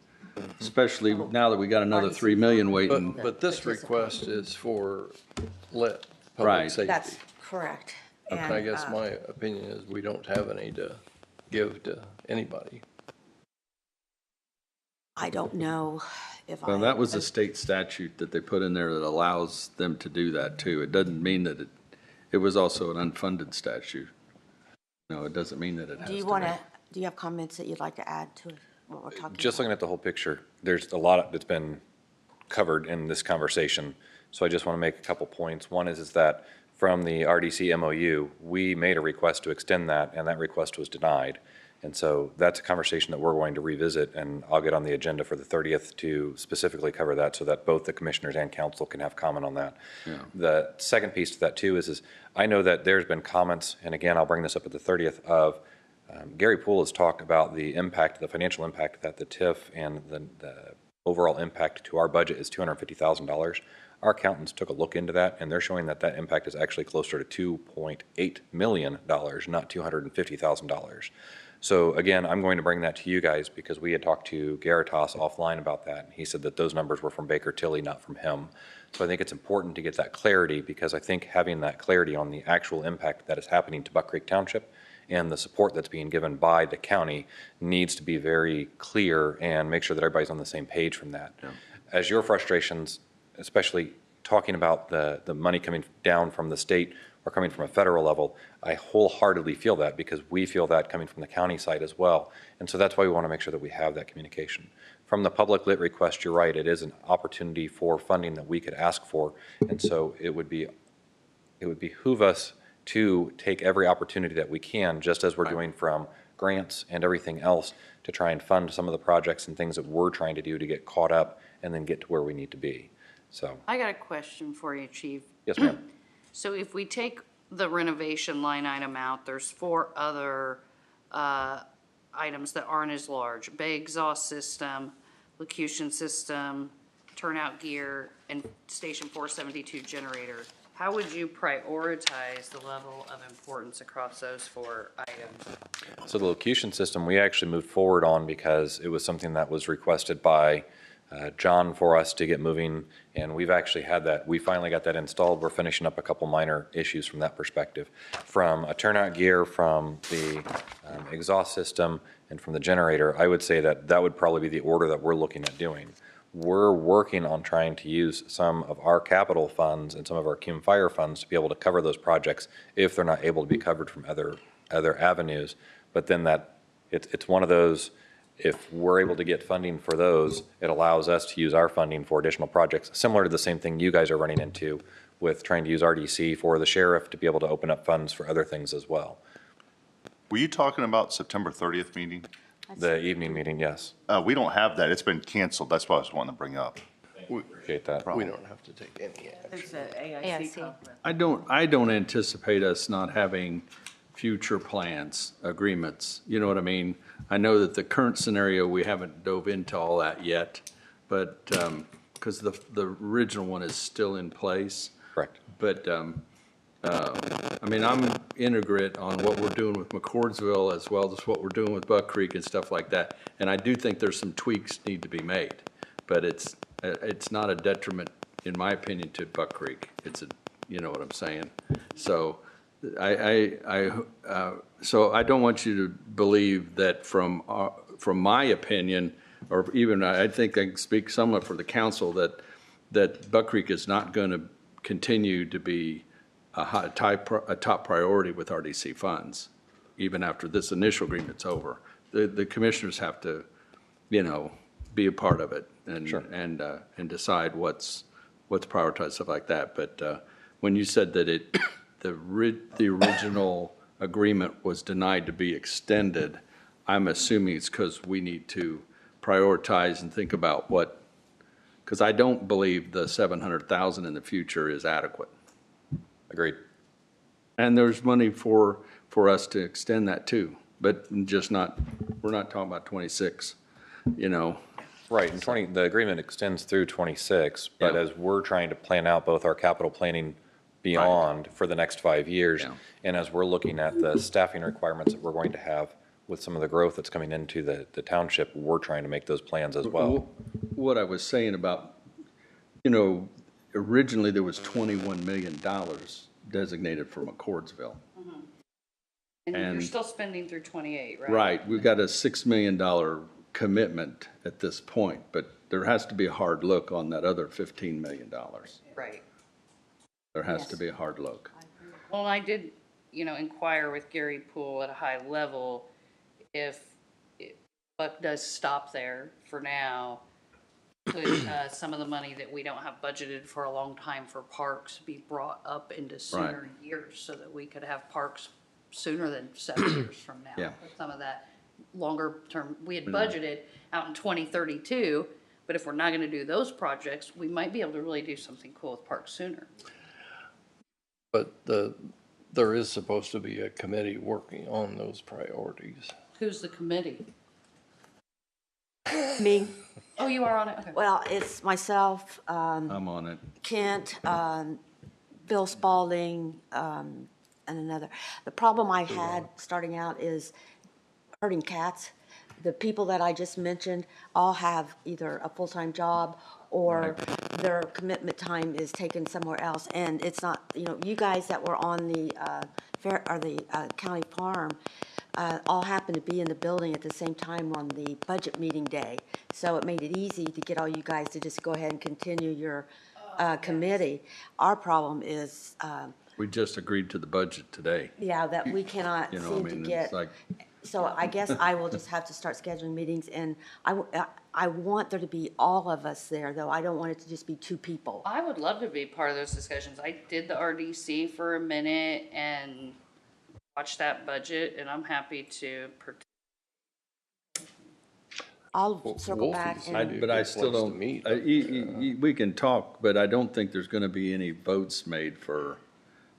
especially now that we got another 3 million waiting. But this request is for lit, Right. public safety. that's correct. And And, I guess my opinion is we don't have any to give to anybody. I don't know if Well, that was a state statute that they put in there that allows them to do that too. It doesn't mean that it was also an unfunded statute. No, it doesn't mean that it has to Do you be. want to, do you have comments that you'd like to add to what we're talking Just about? looking at the whole picture, there's a lot that's been covered in this conversation. So I just want to make a couple points. One is that from the RDC MOU, we made a request to extend that, and that request was denied. And so that's a conversation that we're going to revisit, and I'll get on the agenda for the 30th to specifically cover that so that both the commissioners and council can have comment on that. Yeah. The second piece to that too is I know that there's been comments, and again, I'll bring this up at the 30th, of Gary Poole has talked about the impact, the financial impact that the TIF and the overall impact to our budget is $250,000. Our accountants took a look into that, and they're showing that that impact is actually closer to $2.8 million, not $250,000. So again, I'm going to bring that to you guys because we had talked to Garitas offline about that. And he said that those numbers were from Baker Tilly, not from him. So I think it's important to get that clarity because I think having that clarity on the actual impact that is happening to Buck Creek Township and the support that's being given by the county needs to be very clear and make sure that everybody's on the same page from that. Yeah. As your frustrations, especially talking about the money coming down from the state or coming from a federal level, I wholeheartedly feel that because we feel that coming from the county side as well. And so that's why we want to make sure that we have that communication. From the public lit request, you're right, it is an opportunity for funding that we could ask for. And so it would behoove us to take every opportunity that we can, just as we're doing from grants and everything else, to try and fund some of the projects and things that we're trying to do to get caught up and then get to where we need to be. So, I got a question for you, Chief. yes, ma'am. So if we take the renovation line item out, there's 4 other items that aren't as large, bay exhaust system, locution system, turnout gear, and Station 472 generator. How would you prioritize the level of importance across those 4 items? So the locution system, we actually moved forward on because it was something that was requested by John for us to get moving, and we've actually had that. We finally got that installed. We're finishing up a couple minor issues from that perspective. From a turnout gear, from the exhaust system, and from the generator, I would say that that would probably be the order that we're looking at doing. We're working on trying to use some of our capital funds and some of our CUME fire funds to be able to cover those projects if they're not able to be covered from other avenues. But then it's one of those, if we're able to get funding for those, it allows us to use our funding for additional projects, similar to the same thing you guys are running into with trying to use RDC for the sheriff to be able to open up funds for other things as well. Were you talking about September 30th meeting? The evening meeting, yes. We don't have that. It's been canceled. That's what I was wanting to bring up. Appreciate that. We don't have to take any action. There's an AIC conference. I don't anticipate us not having future plans, agreements. You know what I mean? I know that the current scenario, we haven't dove into all that yet, but, because the original one is still in place. Correct. But, I mean, I'm integrate on what we're doing with McCordsville as well as what we're doing with Buck Creek and stuff like that. And I do think there's some tweaks need to be made, but it's not a detriment, in my opinion, to Buck Creek. You know what I'm saying? So so I don't want you to believe that from my opinion, or even I think I can speak somewhat for the council, that Buck Creek is not going to continue to be a top priority with RDC funds, even after this initial agreement's over. The commissioners have to, be a part of it and Sure. and decide what's prioritized, stuff like that. But when you said that the original agreement was denied to be extended, I'm assuming it's because we need to prioritize and think about because I don't believe the 700,000 in the future is adequate. Agreed. And there's money for us to extend that too, but we're not talking about 26, Right, and the agreement extends through 26, but Yeah. as we're trying to plan out both our capital planning beyond for the next 5 years, Yeah. and as we're looking at the staffing requirements that we're going to have with some of the growth that's coming into the township, we're trying to make those plans as well. What I was saying about, originally there was $21 million designated for McCordsville. And you're And- still spending through 28, right? Right, we've got a $6 million commitment at this point, but there has to be a hard look on that other $15 million. Right. There has to be a hard look. Well, I did, inquire with Gary Poole at a high level if Buck does stop there for now, could some of the money that we don't have budgeted for a long time for parks be brought up into sooner years so that we could have parks sooner than 7 years from now? Yeah. With some of that longer term, we had budgeted out in 2032, but if we're not gonna do those projects, we might be able to really do something cool with parks sooner. But there is supposed to be a committee working on those priorities. Who's the committee? Me, Oh, you are on it? Okay. well, it's myself, I'm on it. Kent, Bill Spalding, and another. The problem I had starting out is herding cats. The people that I just mentioned all have either a full-time job or their commitment time is taken somewhere else. And it's not, you guys that were on the county farm all happened to be in the building at the same time on the budget meeting day. So it made it easy to get all you guys to just go ahead and continue your committee. Our problem is, We just agreed to the budget today. that we cannot You know, seem to get. it's like, So I guess I will just have to start scheduling meetings, and I want there to be all of us there, though. I don't want it to just be 2 people. I would love to be part of those discussions. I did the RDC for a minute and watched that budget, and I'm happy to participate. I'll circle back Wolfie's and. But I still place to don't, meet. we can talk, but I don't think there's gonna be any votes made for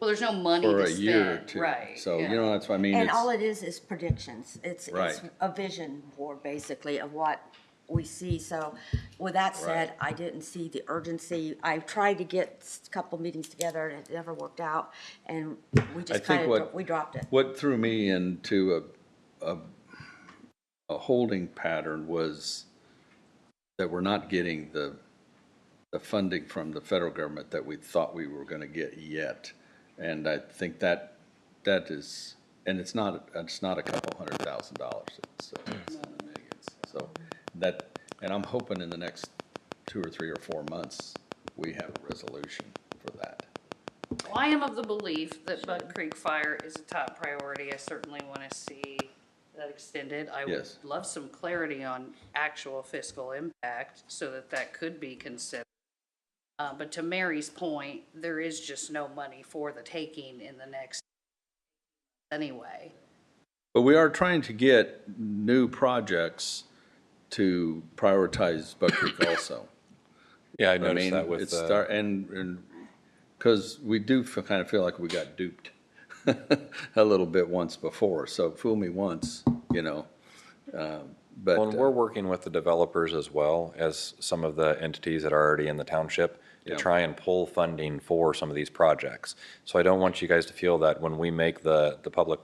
Well, there's no money for to a year or spend, two. right? So, yeah. you know, that's what I mean. And It's- all it is predictions. It's Right. a vision board, basically, of what we see. So with that said, Right. I didn't see the urgency. I tried to get a couple meetings together, and it never worked out, and we I just think kind what of, we dropped it. What threw me into a holding pattern was that we're not getting the funding from the federal government that we thought we were going to get yet. And I think that is, and it's not a couple $100,000. It's millions. So that, and I'm hoping in the next 2 or 3 or 4 months, we have a resolution for that. Well, I am of the belief that Buck Creek Fire is a top priority. I certainly want to see that extended. I would Yes. love some clarity on actual fiscal impact so that that could be considered. But to Mary's point, there is just no money for the taking in the next anyway. But we are trying to get new projects to prioritize Buck Creek also. Yeah, I I noticed mean, that with, it's and because we do kind of feel like we got duped a little bit once before. So fool me once, you know. But well, and we're working with the developers as well as some of the entities that are already in the township to Yeah. try and pull funding for some of these projects. So I don't want you guys to feel that when we make the public,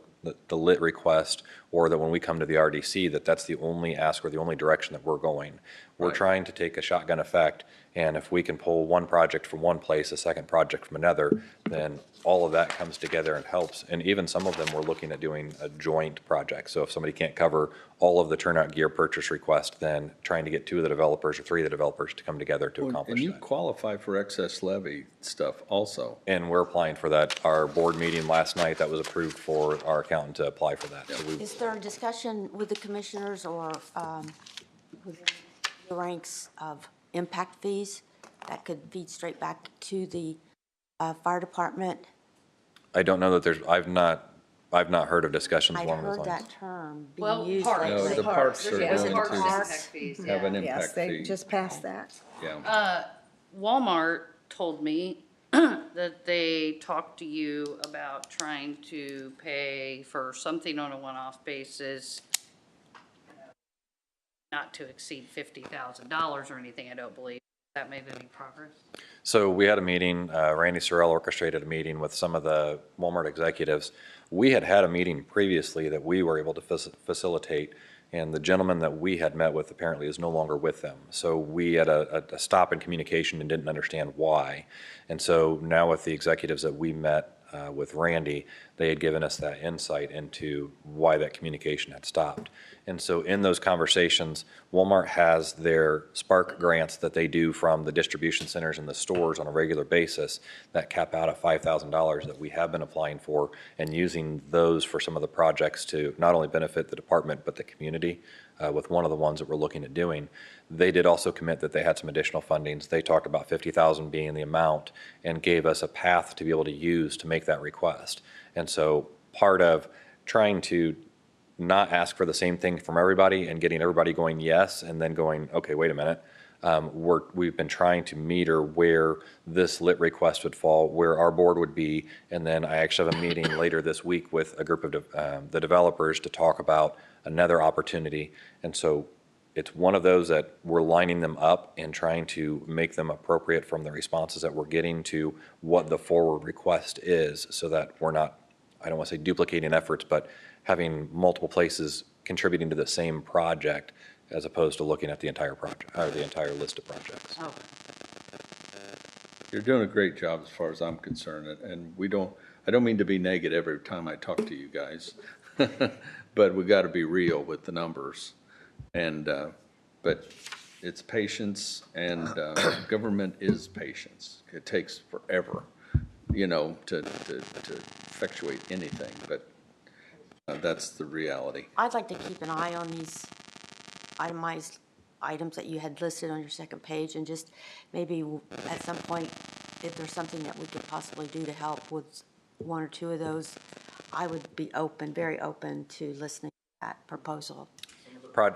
the lit request, or that when we come to the RDC, that's the only ask or the only direction that we're going. We're Right. trying to take a shotgun effect, and if we can pull one project from one place, a second project from another, then all of that comes together and helps. And even some of them, we're looking at doing a joint project. So if somebody can't cover all of the turnout gear purchase request, then trying to get 2 of the developers or 3 of the developers to come together to and accomplish you that. qualify for excess levy stuff also. And we're applying for that. Our board meeting last night, that was approved for our accountant to apply for that. So we, Is there a discussion with the commissioners or with the ranks of impact fees that could feed straight back to the fire department? I don't know that there's, I've not heard of discussions I'd along those heard lines. that term Well, being used parks. lately. No, the parks are There's going parks to impact fees. have an Yes, impact they fee. just passed that. Yeah. Walmart told me that they talked to you about trying to pay for something on a one-off basis, not to exceed $50,000 or anything, I don't believe. Has that made any progress? So we had a meeting, Randy Sorrell orchestrated a meeting with some of the Walmart executives. We had a meeting previously that we were able to facilitate, and the gentleman that we had met with apparently is no longer with them. So we had a stop in communication and didn't understand why. And so now with the executives that we met with Randy, they had given us that insight into why that communication had stopped. And so in those conversations, Walmart has their Spark grants that they do from the distribution centers and the stores on a regular basis that cap out at $5,000 that we have been applying for and using those for some of the projects to not only benefit the department but the community. With one of the ones that we're looking at doing, they did also commit that they had some additional fundings. They talked about $50,000 being the amount and gave us a path to be able to use to make that request. And so part of trying to not ask for the same thing from everybody and getting everybody going yes and then going, okay, wait a minute. We've been trying to meter where this lit request would fall, where our board would be, and then I actually have a meeting later this week with a group of the developers to talk about another opportunity. And so it's one of those that we're lining them up and trying to make them appropriate from the responses that we're getting to what the forward request is, so that we're not, I don't want to say duplicating efforts, but having multiple places contributing to the same project as opposed to looking at the entire project or the entire list of projects. Oh. You're doing a great job as far as I'm concerned, and I don't mean to be negative every time I talk to you guys, but we got to be real with the numbers. And, but it's patience, and government is patience. It takes forever, you know, to effectuate anything, but that's the reality. I'd like to keep an eye on these itemized items that you had listed on your second page, and just maybe at some point, if there's something that we could possibly do to help with 1 or 2 of those, I would be open, very open to listening to that proposal.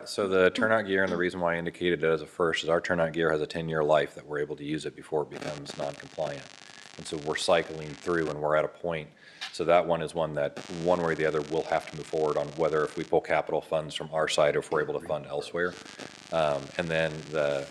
So the turnout gear, and the reason why I indicated it as a first, is our turnout gear has a 10-year life that we're able to use it before it becomes non-compliant. And so we're cycling through and we're at a point. So that one is one that, one way or the other, we'll have to move forward on whether if we pull capital funds from our side or if we're able to fund elsewhere. And then the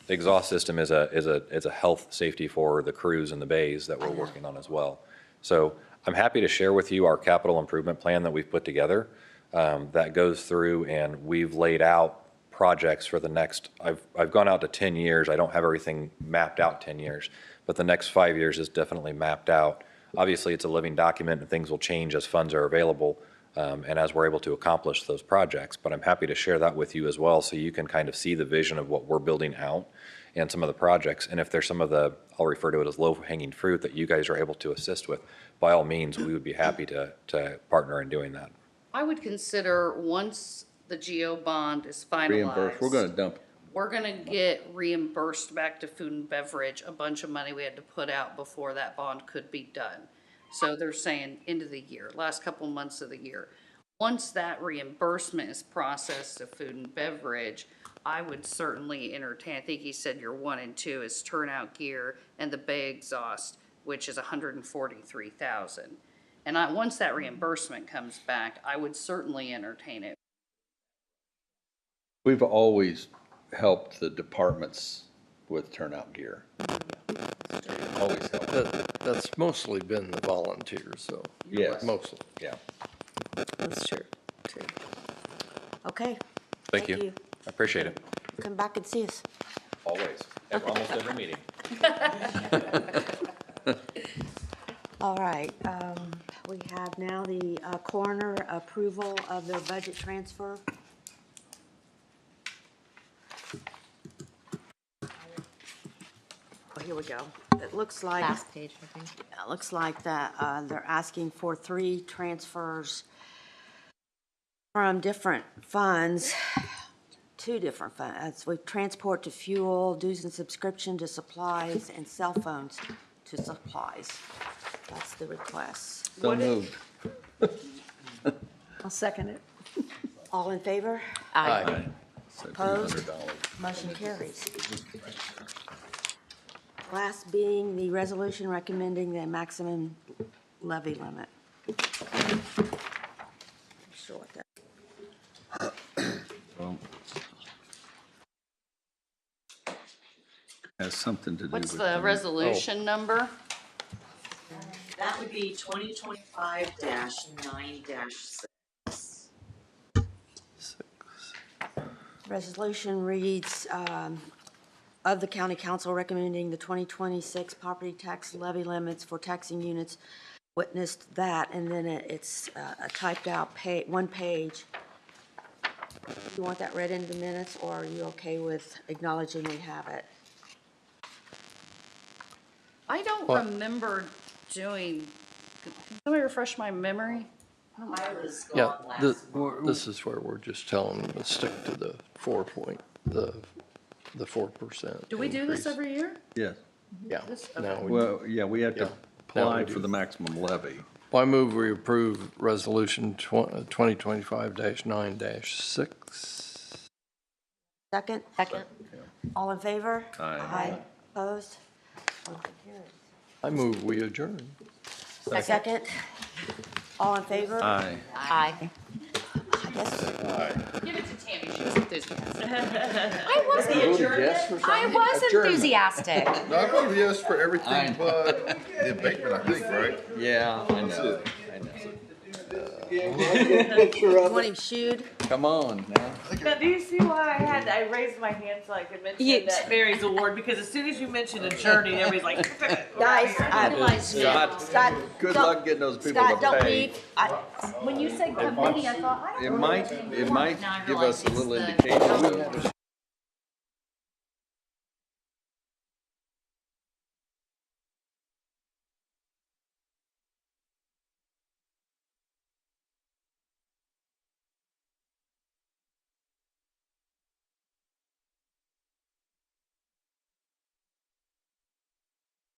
exhaust system is a health safety for the crews and the bays that we're working on as well. So I'm happy to share with you our capital improvement plan that we've put together that goes through, and we've laid out projects for the next, I've gone out to 10 years. I don't have everything mapped out 10 years, but the next 5 years is definitely mapped out. Obviously, it's a living document and things will change as funds are available and as we're able to accomplish those projects. But I'm happy to share that with you as well so you can kind of see the vision of what we're building out and some of the projects. And if there's some of the, I'll refer to it as low-hanging fruit that you guys are able to assist with, by all means, we would be happy to partner in doing that. I would consider once the GO bond is finalized. Reimbursed, we're gonna dump it. We're gonna get reimbursed back to food and beverage a bunch of money we had to put out before that bond could be done. So they're saying end of the year, last couple months of the year. Once that reimbursement is processed to food and beverage, I would certainly entertain, I think he said your 1 and 2 is turnout gear and the bay exhaust, which is $143,000. And once that reimbursement comes back, I would certainly entertain it. We've always helped the departments with turnout gear. Always helped. That's mostly been the volunteers, so. Yes. Mostly. Yeah. That's true. Okay. Thank you. I appreciate it. Come back and see us. Always. Almost every meeting. All right, we have now the coroner approval of their budget transfer. Oh, here we go. It looks like. Last page, I think. It looks like that they're asking for 3 transfers from different funds, 2 different funds. We transport to fuel, dues and subscription to supplies, and cell phones to supplies. That's the request. So moved. I'll second it. All in favor? Aye. Opposed? Motion carries. Last being the resolution recommending the maximum levy limit. Sure what that. Has something to do with. What's the resolution number? That would be 2025-9-6. Resolution reads, of the county council recommending the 2026 property tax levy limits for taxing units, witnessed that, and then it's a typed out one page. You want that read into the minutes, or are you okay with acknowledging we have it? I don't remember doing, can somebody refresh my memory? I was Yeah, gone last this is where we're just telling them to stick to the 4%. Do we do this every year? Yes. Yeah. Okay. Well, yeah, we have to Yeah. apply Now we for do. the maximum levy. Well, I move we approve resolution 2025-9-6. Second? Second. All in favor? Aye. Opposed? Motion carries. I move we adjourn. Second? All in favor? Aye. Aye. I guess. Give it to Tammy, she was enthusiastic. I was enthusiastic. No, I voted yes for everything but the abatement, I think, right? Yeah, I know. You want him shooed? Come on now. Now, do you see why I raised my hand so I could mention that Mary's award? Because as soon as you mentioned a journey, everybody's like, Guys, Scott, Good don't- luck getting those people Scott, to don't pay. leave. When you said committee, I thought, I don't It know. might Now I give us realize a little it's the- indication.